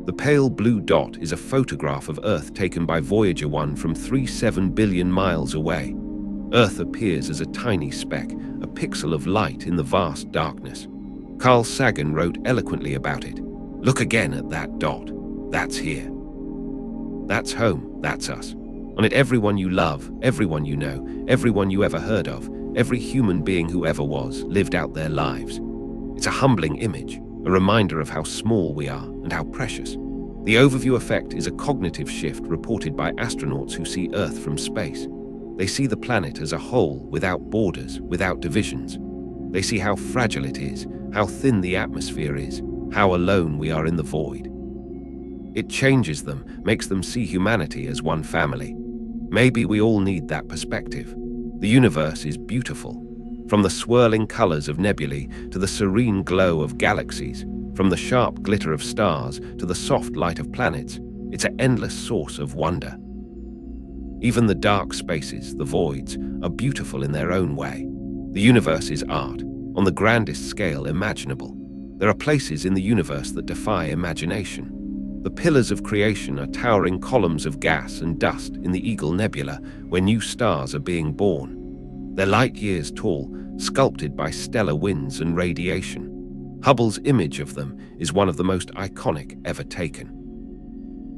[SPEAKER 1] The pale blue dot is a photograph of Earth taken by Voyager 1 from 37 billion miles away. Earth appears as a tiny speck, a pixel of light in the vast darkness. Carl Sagan wrote eloquently about it. Look again at that dot. That's here. That's home. That's us. On it, everyone you love, everyone you know, everyone you ever heard of, every human being who ever was, lived out their lives. It's a humbling image, a reminder of how small we are and how precious. The overview effect is a cognitive shift reported by astronauts who see Earth from space. They see the planet as a whole, without borders, without divisions. They see how fragile it is, how thin the atmosphere is, how alone we are in the void. It changes them, makes them see humanity as one family. Maybe we all need that perspective. The universe is beautiful. From the swirling colors of nebulae to the serene glow of galaxies, from the sharp glitter of stars to the soft light of planets, it's an endless source of wonder. Even the dark spaces, the voids, are beautiful in their own way. The universe is art, on the grandest scale imaginable. There are places in the universe that defy imagination. The pillars of creation are towering columns of gas and dust in the Eagle Nebula where new stars are being born. They're light years tall, sculpted by stellar winds and radiation. Hubble's image of them is one of the most iconic ever taken.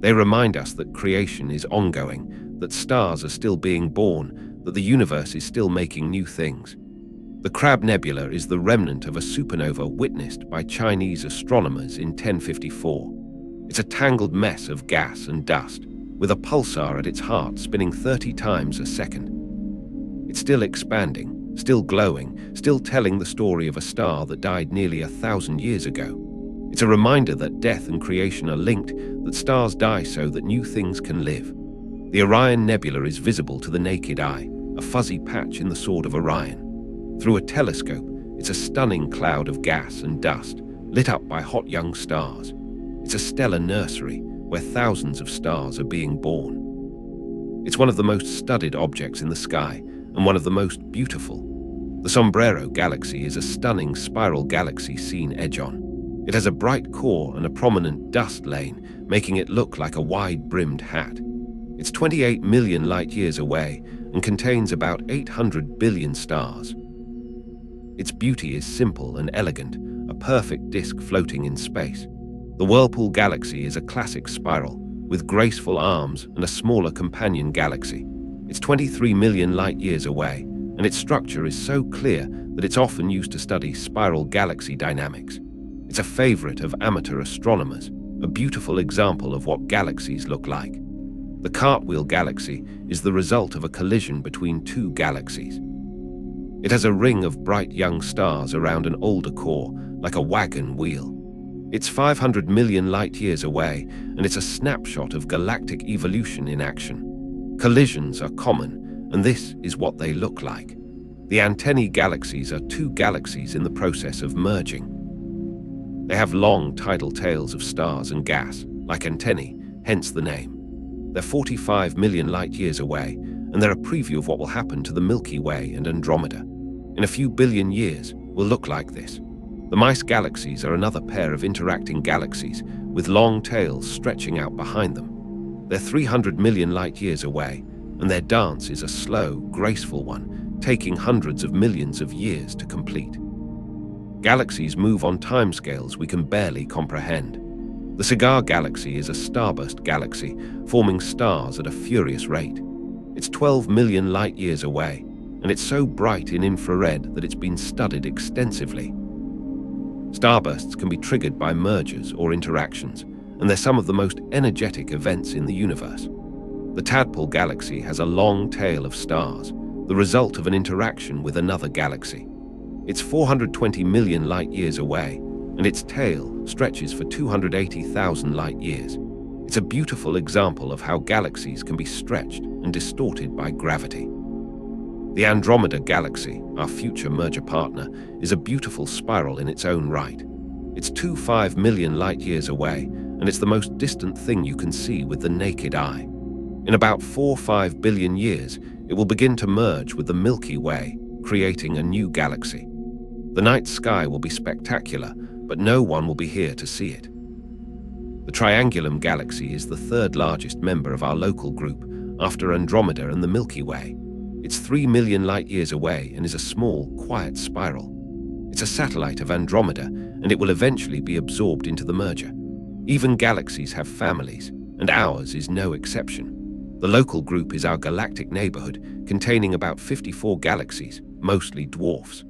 [SPEAKER 1] They remind us that creation is ongoing, that stars are still being born, that the universe is still making new things. The Crab Nebula is the remnant of a supernova witnessed by Chinese astronomers in 1054. It's a tangled mess of gas and dust, with a pulsar at its heart spinning 30 times a second. It's still expanding, still glowing, still telling the story of a star that died nearly 1,000 years ago. It's a reminder that death and creation are linked, that stars die so that new things can live. The Orion Nebula is visible to the naked eye, a fuzzy patch in the Sword of Orion. Through a telescope, it's a stunning cloud of gas and dust, lit up by hot young stars. It's a stellar nursery where thousands of stars are being born. It's one of the most studied objects in the sky and one of the most beautiful. The Sombrero Galaxy is a stunning spiral galaxy seen edge-on. It has a bright core and a prominent dust lane, making it look like a wide-brimmed hat. It's 28 million light-years away and contains about 800 billion stars. Its beauty is simple and elegant, a perfect disk floating in space. The Whirlpool Galaxy is a classic spiral, with graceful arms and a smaller companion galaxy. It's 23 million light-years away, and its structure is so clear that it's often used to study spiral galaxy dynamics. It's a favorite of amateur astronomers, a beautiful example of what galaxies look like. The Cartwheel Galaxy is the result of a collision between two galaxies. It has a ring of bright young stars around an older core, like a wagon wheel. It's 500 million light-years away, and it's a snapshot of galactic evolution in action. Collisions are common, and this is what they look like. The Antennae galaxies are two galaxies in the process of merging. They have long tidal tails of stars and gas, like antennae, hence the name. They're 45 million light-years away, and they're a preview of what will happen to the Milky Way and Andromeda. In a few billion years, will look like this. The Mice galaxies are another pair of interacting galaxies, with long tails stretching out behind them. They're 300 million light-years away, and their dance is a slow, graceful one, taking hundreds of millions of years to complete. Galaxies move on timescales we can barely comprehend. The Cigar Galaxy is a starburst galaxy, forming stars at a furious rate. It's 12 million light-years away, and it's so bright in infrared that it's been studied extensively. Starbursts can be triggered by mergers or interactions, and they're some of the most energetic events in the universe. The Tadpole Galaxy has a long tail of stars, the result of an interaction with another galaxy. It's 420 million light-years away, and its tail stretches for 280,000 light-years. It's a beautiful example of how galaxies can be stretched and distorted by gravity. The Andromeda Galaxy, our future merger partner, is a beautiful spiral in its own right. It's 25 million light-years away, and it's the most distant thing you can see with the naked eye. In about 4-5 billion years, it will begin to merge with the Milky Way, creating a new galaxy. The night sky will be spectacular, but no one will be here to see it. The Triangulum galaxy is the third largest member of our local group, after Andromeda and the Milky Way. It's 3 million light-years away and is a small, quiet spiral. It's a satellite of Andromeda, and it will eventually be absorbed into the merger. Even galaxies have families, and ours is no exception. The local group is our galactic neighborhood, containing about 54 galaxies, mostly dwarfs.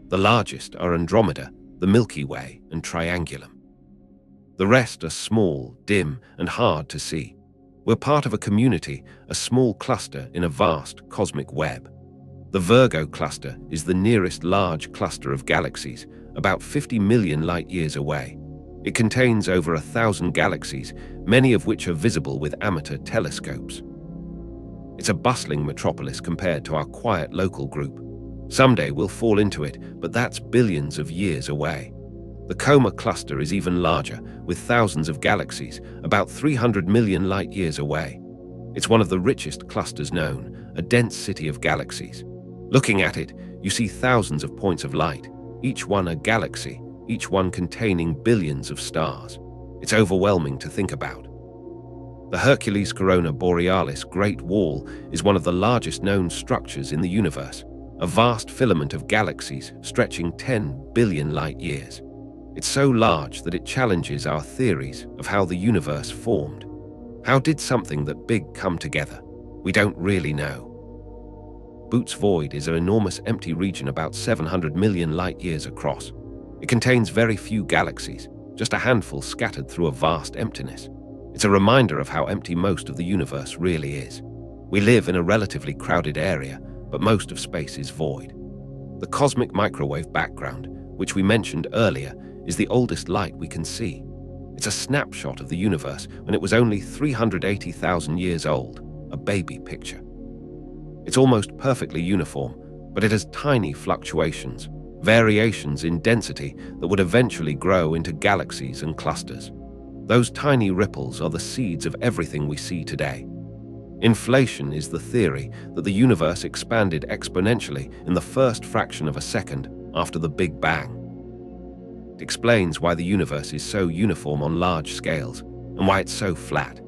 [SPEAKER 1] The largest are Andromeda, the Milky Way, and Triangulum. The rest are small, dim, and hard to see. We're part of a community, a small cluster in a vast cosmic web. The Virgo cluster is the nearest large cluster of galaxies, about 50 million light-years away. It contains over 1,000 galaxies, many of which are visible with amateur telescopes. It's a bustling metropolis compared to our quiet local group. Someday we'll fall into it, but that's billions of years away. The Coma cluster is even larger, with thousands of galaxies, about 300 million light-years away. It's one of the richest clusters known, a dense city of galaxies. Looking at it, you see thousands of points of light, each one a galaxy, each one containing billions of stars. It's overwhelming to think about. The Hercules Corona Borealis Great Wall is one of the largest known structures in the universe, a vast filament of galaxies stretching 10 billion light-years. It's so large that it challenges our theories of how the universe formed. How did something that big come together? We don't really know. Boots Void is an enormous empty region about 700 million light-years across. It contains very few galaxies, just a handful scattered through a vast emptiness. It's a reminder of how empty most of the universe really is. We live in a relatively crowded area, but most of space is void. The cosmic microwave background, which we mentioned earlier, is the oldest light we can see. It's a snapshot of the universe when it was only 380,000 years old, a baby picture. It's almost perfectly uniform, but it has tiny fluctuations, variations in density that would eventually grow into galaxies and clusters. Those tiny ripples are the seeds of everything we see today. Inflation is the theory that the universe expanded exponentially in the first fraction of a second after the Big Bang. It explains why the universe is so uniform on large scales and why it's so flat.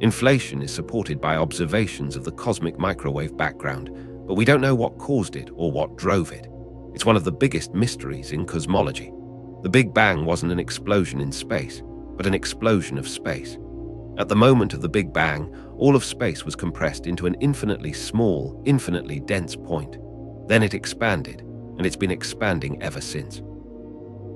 [SPEAKER 1] Inflation is supported by observations of the cosmic microwave background, but we don't know what caused it or what drove it. It's one of the biggest mysteries in cosmology. The Big Bang wasn't an explosion in space, but an explosion of space. At the moment of the Big Bang, all of space was compressed into an infinitely small, infinitely dense point. Then it expanded, and it's been expanding ever since.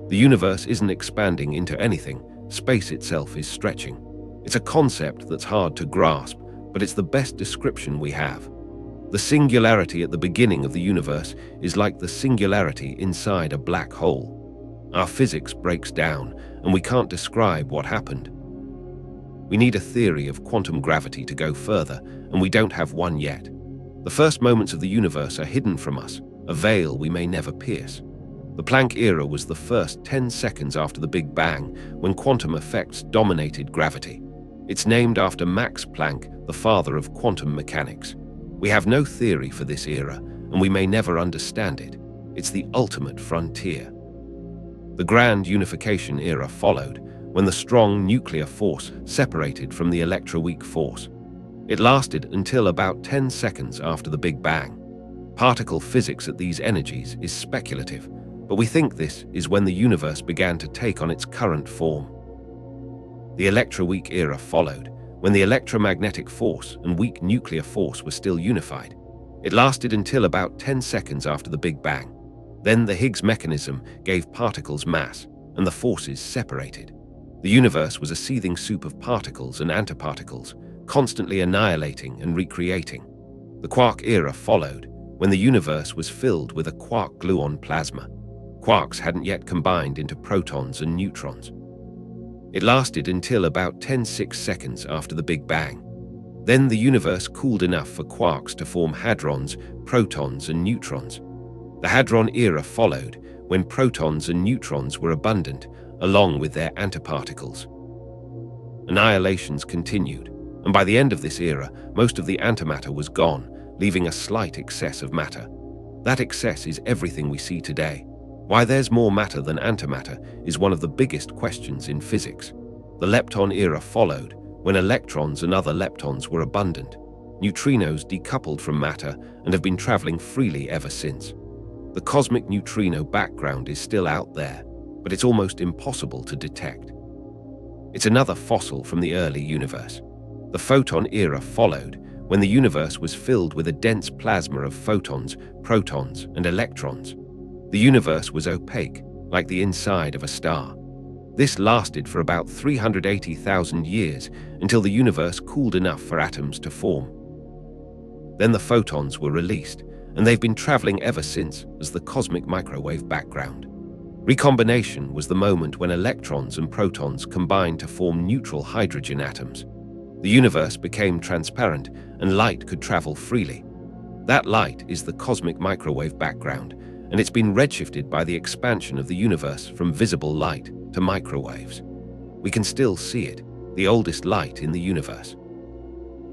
[SPEAKER 1] The universe isn't expanding into anything, space itself is stretching. It's a concept that's hard to grasp, but it's the best description we have. The singularity at the beginning of the universe is like the singularity inside a black hole. Our physics breaks down, and we can't describe what happened. We need a theory of quantum gravity to go further, and we don't have one yet. The first moments of the universe are hidden from us, a veil we may never pierce. The Planck era was the first 10 seconds after the Big Bang, when quantum effects dominated gravity. It's named after Max Planck, the father of quantum mechanics. We have no theory for this era, and we may never understand it. It's the ultimate frontier. The grand unification era followed, when the strong nuclear force separated from the electroweak force. It lasted until about 10 seconds after the Big Bang. Particle physics at these energies is speculative, but we think this is when the universe began to take on its current form. The electroweak era followed, when the electromagnetic force and weak nuclear force were still unified. It lasted until about 10 seconds after the Big Bang. Then the Higgs mechanism gave particles mass, and the forces separated. The universe was a seething soup of particles and antiparticles, constantly annihilating and recreating. The quark era followed, when the universe was filled with a quark-gluon plasma. Quarks hadn't yet combined into protons and neutrons. It lasted until about 10 seconds after the Big Bang. Then the universe cooled enough for quarks to form hadrons, protons, and neutrons. The hadron era followed, when protons and neutrons were abundant, along with their antiparticles. Annihilations continued, and by the end of this era, most of the antimatter was gone, leaving a slight excess of matter. That excess is everything we see today. Why there's more matter than antimatter is one of the biggest questions in physics. The lepton era followed, when electrons and other leptons were abundant. Neutrinos decoupled from matter and have been traveling freely ever since. The cosmic neutrino background is still out there, but it's almost impossible to detect. It's another fossil from the early universe. The photon era followed, when the universe was filled with a dense plasma of photons, protons, and electrons. The universe was opaque, like the inside of a star. This lasted for about 380,000 years until the universe cooled enough for atoms to form. Then the photons were released, and they've been traveling ever since as the cosmic microwave background. Recombination was the moment when electrons and protons combined to form neutral hydrogen atoms. The universe became transparent, and light could travel freely. That light is the cosmic microwave background, and it's been redshifted by the expansion of the universe from visible light to microwaves. We can still see it, the oldest light in the universe.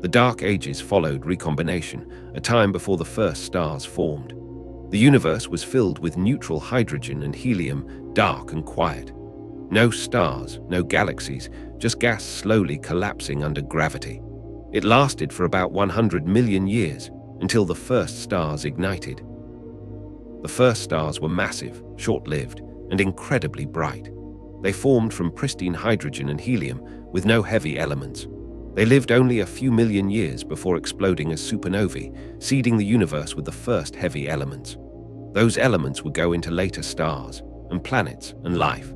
[SPEAKER 1] The Dark Ages followed recombination, a time before the first stars formed. The universe was filled with neutral hydrogen and helium, dark and quiet. No stars, no galaxies, just gas slowly collapsing under gravity. It lasted for about 100 million years, until the first stars ignited. The first stars were massive, short-lived, and incredibly bright. They formed from pristine hydrogen and helium with no heavy elements. They lived only a few million years before exploding as supernovae, seeding the universe with the first heavy elements. Those elements would go into later stars, and planets, and life.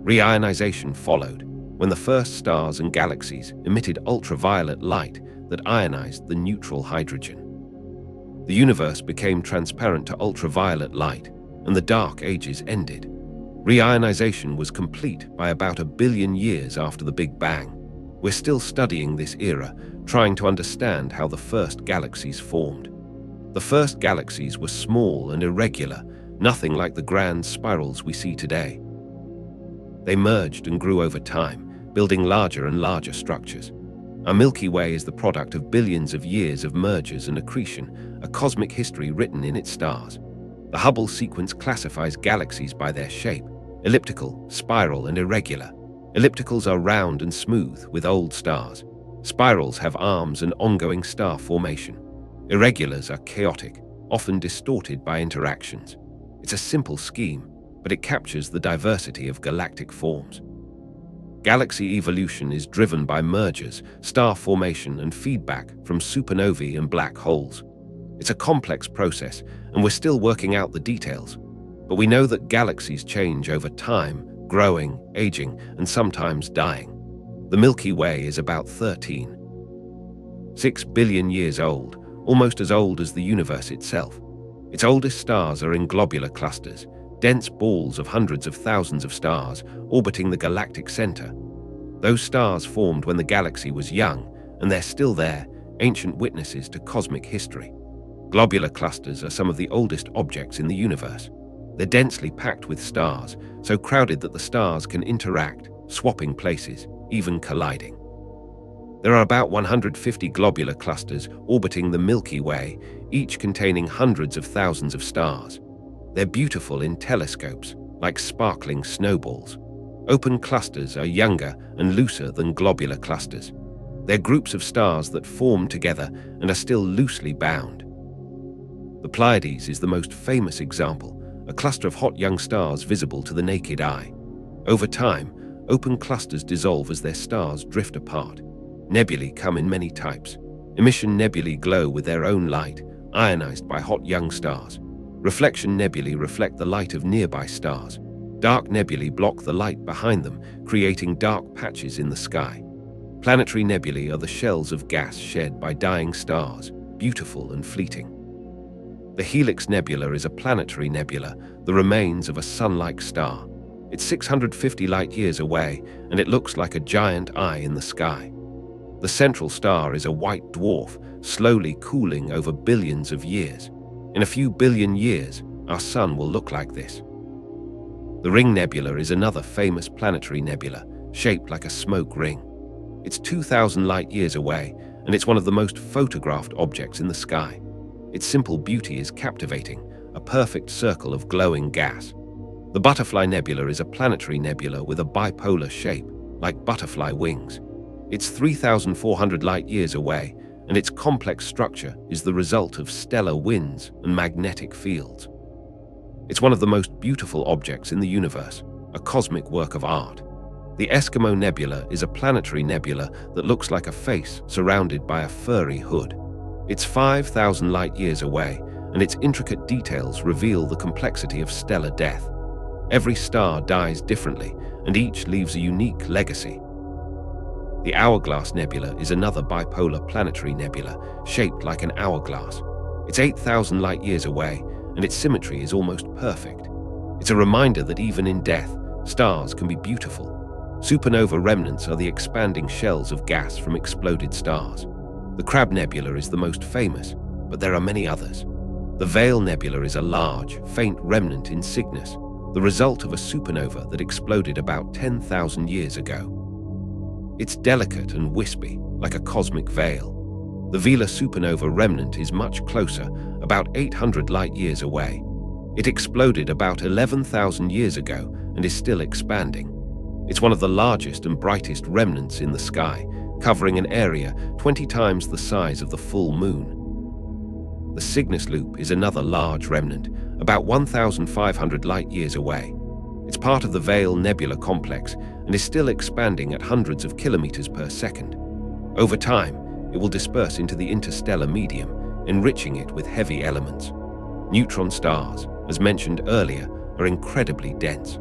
[SPEAKER 1] Reionization followed, when the first stars and galaxies emitted ultraviolet light that ionized the neutral hydrogen. The universe became transparent to ultraviolet light, and the Dark Ages ended. Reionization was complete by about 1 billion years after the Big Bang. We're still studying this era, trying to understand how the first galaxies formed. The first galaxies were small and irregular, nothing like the grand spirals we see today. They merged and grew over time, building larger and larger structures. Our Milky Way is the product of billions of years of mergers and accretion, a cosmic history written in its stars. The Hubble sequence classifies galaxies by their shape: elliptical, spiral, and irregular. Ellipticals are round and smooth, with old stars. Spirals have arms and ongoing star formation. Irregulars are chaotic, often distorted by interactions. It's a simple scheme, but it captures the diversity of galactic forms. Galaxy evolution is driven by mergers, star formation, and feedback from supernovae and black holes. It's a complex process, and we're still working out the details. But we know that galaxies change over time, growing, aging, and sometimes dying. The Milky Way is about 13.6 billion years old, almost as old as the universe itself. Its oldest stars are in globular clusters, dense balls of hundreds of thousands of stars orbiting the galactic center. Those stars formed when the galaxy was young, and they're still there, ancient witnesses to cosmic history. Globular clusters are some of the oldest objects in the universe. They're densely packed with stars, so crowded that the stars can interact, swapping places, even colliding. There are about 150 globular clusters orbiting the Milky Way, each containing hundreds of thousands of stars. They're beautiful in telescopes, like sparkling snowballs. Open clusters are younger and looser than globular clusters. They're groups of stars that form together and are still loosely bound. The Pleiades is the most famous example, a cluster of hot young stars visible to the naked eye. Over time, open clusters dissolve as their stars drift apart. Nebulae come in many types. Emission nebulae glow with their own light, ionized by hot young stars. Reflection nebulae reflect the light of nearby stars. Dark nebulae block the light behind them, creating dark patches in the sky. Planetary nebulae are the shells of gas shed by dying stars, beautiful and fleeting. The Helix Nebula is a planetary nebula, the remains of a sun-like star. It's 650 light-years away, and it looks like a giant eye in the sky. The central star is a white dwarf, slowly cooling over billions of years. In a few billion years, our sun will look like this. The Ring Nebula is another famous planetary nebula, shaped like a smoke ring. It's 2,000 light-years away, and it's one of the most photographed objects in the sky. Its simple beauty is captivating, a perfect circle of glowing gas. The Butterfly Nebula is a planetary nebula with a bipolar shape, like butterfly wings. It's 3,400 light-years away, and its complex structure is the result of stellar winds and magnetic fields. It's one of the most beautiful objects in the universe, a cosmic work of art. The Eskimo Nebula is a planetary nebula that looks like a face surrounded by a furry hood. It's 5,000 light-years away, and its intricate details reveal the complexity of stellar death. Every star dies differently, and each leaves a unique legacy. The Hourglass Nebula is another bipolar planetary nebula, shaped like an hourglass. It's 8,000 light-years away, and its symmetry is almost perfect. It's a reminder that even in death, stars can be beautiful. Supernova remnants are the expanding shells of gas from exploded stars. The Crab Nebula is the most famous, but there are many others. The Veil Nebula is a large, faint remnant in Cygnus, the result of a supernova that exploded about 10,000 years ago. It's delicate and wispy, like a cosmic veil. The Vela supernova remnant is much closer, about 800 light-years away. It exploded about 11,000 years ago and is still expanding. It's one of the largest and brightest remnants in the sky, covering an area 20 times the size of the full moon. The Cygnus Loop is another large remnant, about 1,500 light-years away. It's part of the Veil Nebula complex and is still expanding at hundreds of kilometers per second. Over time, it will disperse into the interstellar medium, enriching it with heavy elements. Neutron stars, as mentioned earlier, are incredibly dense.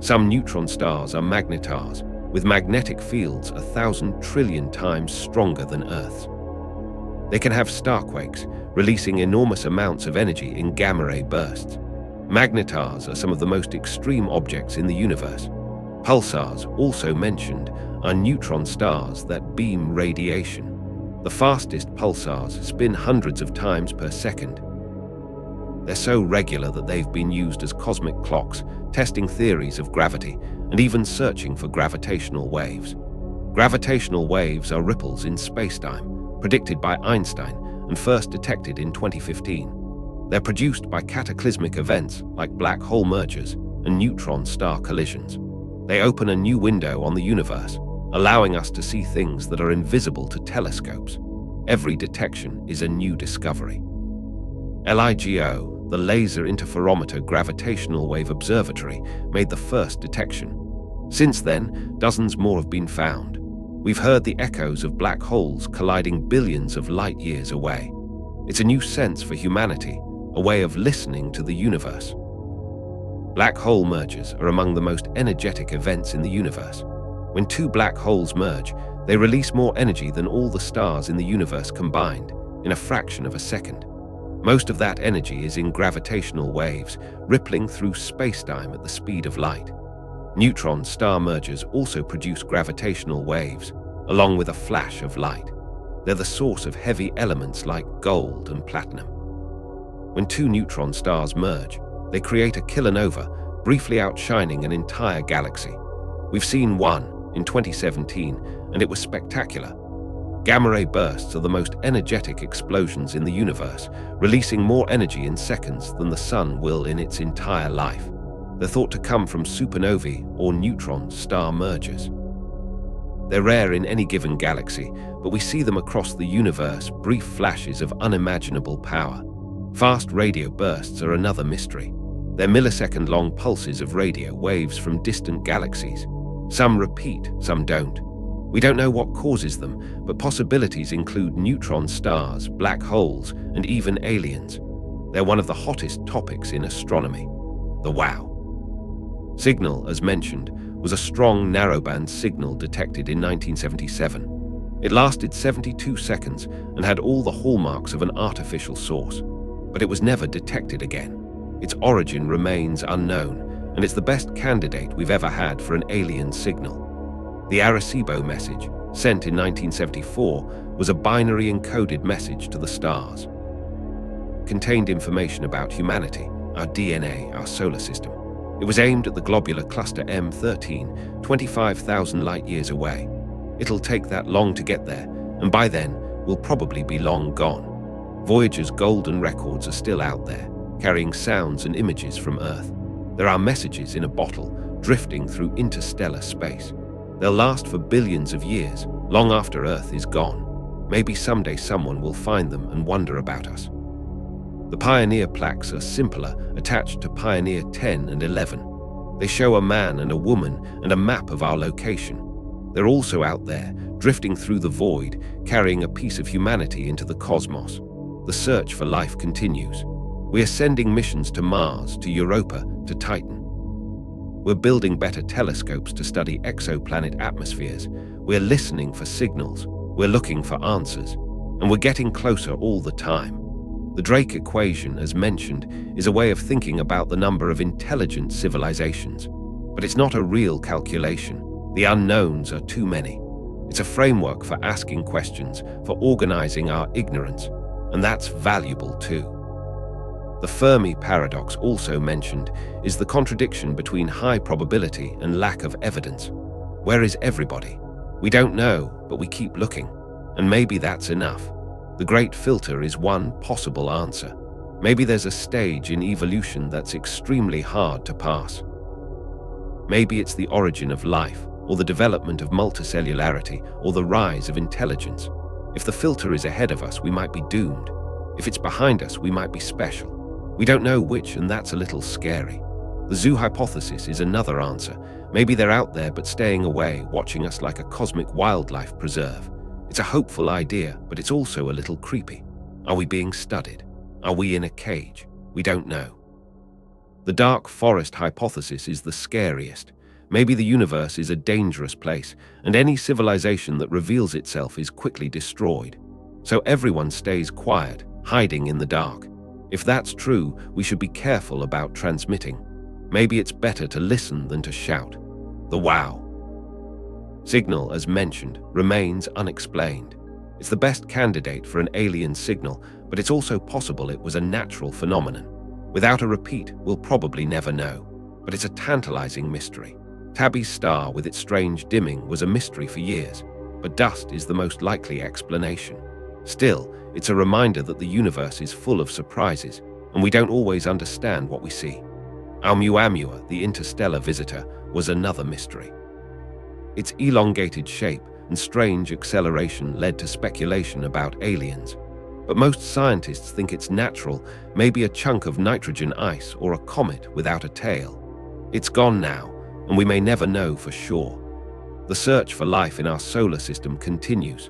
[SPEAKER 1] Some neutron stars are magnetars, with magnetic fields 1,000 trillion times stronger than Earth's. They can have starquakes, releasing enormous amounts of energy in gamma-ray bursts. Magnetars are some of the most extreme objects in the universe. Pulsars, also mentioned, are neutron stars that beam radiation. The fastest pulsars spin hundreds of times per second. They're so regular that they've been used as cosmic clocks, testing theories of gravity and even searching for gravitational waves. Gravitational waves are ripples in spacetime, predicted by Einstein and first detected in 2015. They're produced by cataclysmic events like black hole mergers and neutron-star collisions. They open a new window on the universe, allowing us to see things that are invisible to telescopes. Every detection is a new discovery. LIGO, the Laser Interferometer Gravitational Wave Observatory, made the first detection. Since then, dozens more have been found. We've heard the echoes of black holes colliding billions of light-years away. It's a new sense for humanity, a way of listening to the universe. Black hole mergers are among the most energetic events in the universe. When two black holes merge, they release more energy than all the stars in the universe combined, in a fraction of a second. Most of that energy is in gravitational waves, rippling through spacetime at the speed of light. Neutron star mergers also produce gravitational waves, along with a flash of light. They're the source of heavy elements like gold and platinum. When two neutron stars merge, they create a kilonova, briefly outshining an entire galaxy. We've seen one in 2017, and it was spectacular. Gamma-ray bursts are the most energetic explosions in the universe, releasing more energy in seconds than the sun will in its entire life. They're thought to come from supernovae or neutron star mergers. They're rare in any given galaxy, but we see them across the universe, brief flashes of unimaginable power. Fast radio bursts are another mystery. They're millisecond-long pulses of radio waves from distant galaxies. Some repeat, some don't. We don't know what causes them, but possibilities include neutron stars, black holes, and even aliens. They're one of the hottest topics in astronomy. The WOW signal, as mentioned, was a strong narrowband signal detected in 1977. It lasted 72 seconds and had all the hallmarks of an artificial source, but it was never detected again. Its origin remains unknown, and it's the best candidate we've ever had for an alien signal. The Arecibo message, sent in 1974, was a binary encoded message to the stars. It contained information about humanity, our DNA, our solar system. It was aimed at the globular cluster M13, 25,000 light-years away. It'll take that long to get there, and by then, we'll probably be long gone. Voyager's golden records are still out there, carrying sounds and images from Earth. There are messages in a bottle drifting through interstellar space. They'll last for billions of years, long after Earth is gone. Maybe someday someone will find them and wonder about us. The Pioneer plaques are simpler, attached to Pioneer 10 and 11. They show a man and a woman and a map of our location. They're also out there, drifting through the void, carrying a piece of humanity into the cosmos. The search for life continues. We are sending missions to Mars, to Europa, to Titan. We're building better telescopes to study exoplanet atmospheres. We're listening for signals. We're looking for answers. And we're getting closer all the time. The Drake equation, as mentioned, is a way of thinking about the number of intelligent civilizations. But it's not a real calculation. The unknowns are too many. It's a framework for asking questions, for organizing our ignorance, and that's valuable too. The Fermi paradox, also mentioned, is the contradiction between high probability and lack of evidence. Where is everybody? We don't know, but we keep looking, and maybe that's enough. The great filter is one possible answer. Maybe there's a stage in evolution that's extremely hard to pass. Maybe it's the origin of life, or the development of multicellularity, or the rise of intelligence. If the filter is ahead of us, we might be doomed. If it's behind us, we might be special. We don't know which, and that's a little scary. The zoo hypothesis is another answer. Maybe they're out there but staying away, watching us like a cosmic wildlife preserve. It's a hopeful idea, but it's also a little creepy. Are we being studied? Are we in a cage? We don't know. The dark forest hypothesis is the scariest. Maybe the universe is a dangerous place, and any civilization that reveals itself is quickly destroyed. So everyone stays quiet, hiding in the dark. If that's true, we should be careful about transmitting. Maybe it's better to listen than to shout. The wow signal, as mentioned, remains unexplained. It's the best candidate for an alien signal, but it's also possible it was a natural phenomenon. Without a repeat, we'll probably never know. But it's a tantalizing mystery. Tabby's star with its strange dimming was a mystery for years, but dust is the most likely explanation. Still, it's a reminder that the universe is full of surprises, and we don't always understand what we see. Oumuamua, the interstellar visitor, was another mystery. Its elongated shape and strange acceleration led to speculation about aliens. But most scientists think it's natural, maybe a chunk of nitrogen ice or a comet without a tail. It's gone now, and we may never know for sure. The search for life in our solar system continues.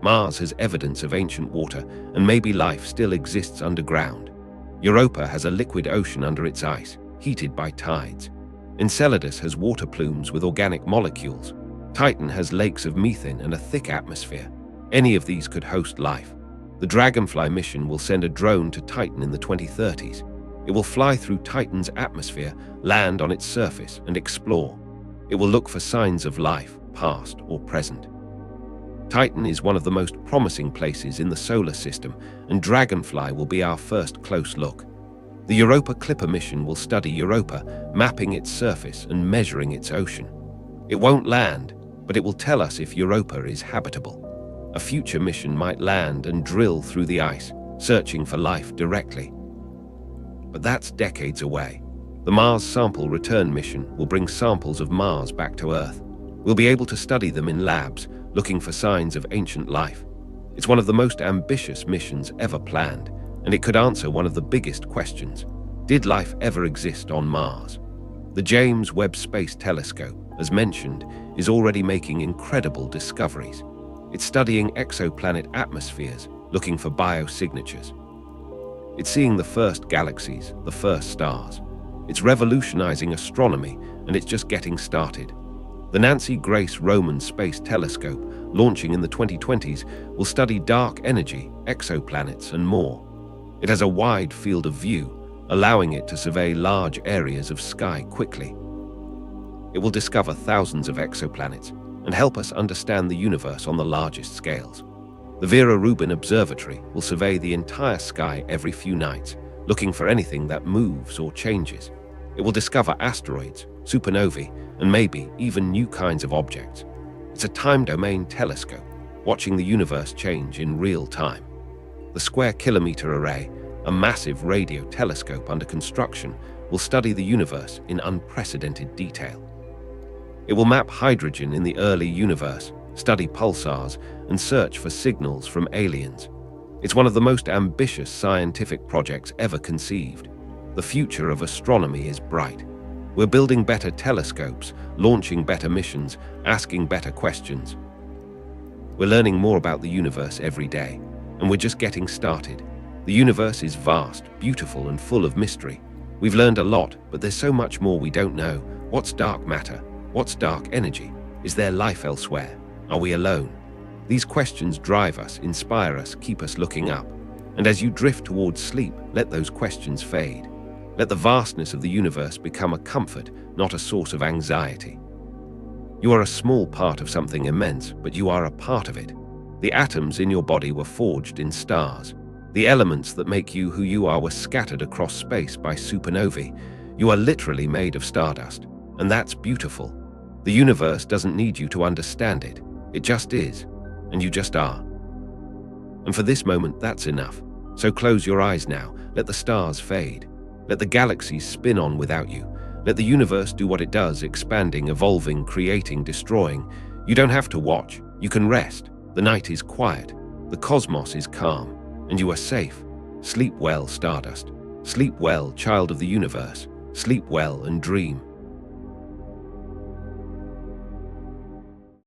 [SPEAKER 1] Mars has evidence of ancient water, and maybe life still exists underground. Europa has a liquid ocean under its ice, heated by tides. Enceladus has water plumes with organic molecules. Titan has lakes of methane and a thick atmosphere. Any of these could host life. The Dragonfly mission will send a drone to Titan in the 2030s. It will fly through Titan's atmosphere, land on its surface, and explore. It will look for signs of life, past or present. Titan is one of the most promising places in the solar system, and Dragonfly will be our first close look. The Europa Clipper mission will study Europa, mapping its surface and measuring its ocean. It won't land, but it will tell us if Europa is habitable. A future mission might land and drill through the ice, searching for life directly. But that's decades away. The Mars Sample Return mission will bring samples of Mars back to Earth. We'll be able to study them in labs, looking for signs of ancient life. It's one of the most ambitious missions ever planned, and it could answer one of the biggest questions. Did life ever exist on Mars? The James Webb Space Telescope, as mentioned, is already making incredible discoveries. It's studying exoplanet atmospheres, looking for biosignatures. It's seeing the first galaxies, the first stars. It's revolutionizing astronomy, and it's just getting started. The Nancy Grace Roman Space Telescope, launching in the 2020s, will study dark energy, exoplanets, and more. It has a wide field of view, allowing it to survey large areas of sky quickly. It will discover thousands of exoplanets and help us understand the universe on the largest scales. The Vera Rubin Observatory will survey the entire sky every few nights, looking for anything that moves or changes. It will discover asteroids, supernovae, and maybe even new kinds of objects. It's a time-domain telescope, watching the universe change in real time. The Square Kilometre Array, a massive radio telescope under construction, will study the universe in unprecedented detail. It will map hydrogen in the early universe, study pulsars, and search for signals from aliens. It's one of the most ambitious scientific projects ever conceived. The future of astronomy is bright. We're building better telescopes, launching better missions, asking better questions. We're learning more about the universe every day, and we're just getting started. The universe is vast, beautiful, and full of mystery. We've learned a lot, but there's so much more we don't know. What's dark matter? What's dark energy? Is there life elsewhere? Are we alone? These questions drive us, inspire us, keep us looking up. And as you drift towards sleep, let those questions fade. Let the vastness of the universe become a comfort, not a source of anxiety. You are a small part of something immense, but you are a part of it. The atoms in your body were forged in stars. The elements that make you who you are were scattered across space by supernovae. You are literally made of stardust, and that's beautiful. The universe doesn't need you to understand it. It just is, and you just are. And for this moment, that's enough. So close your eyes now. Let the stars fade. Let the galaxies spin on without you. Let the universe do what it does, expanding, evolving, creating, destroying. You don't have to watch. You can rest. The night is quiet. The cosmos is calm. And you are safe. Sleep well, Stardust. Sleep well, child of the universe. Sleep well and dream.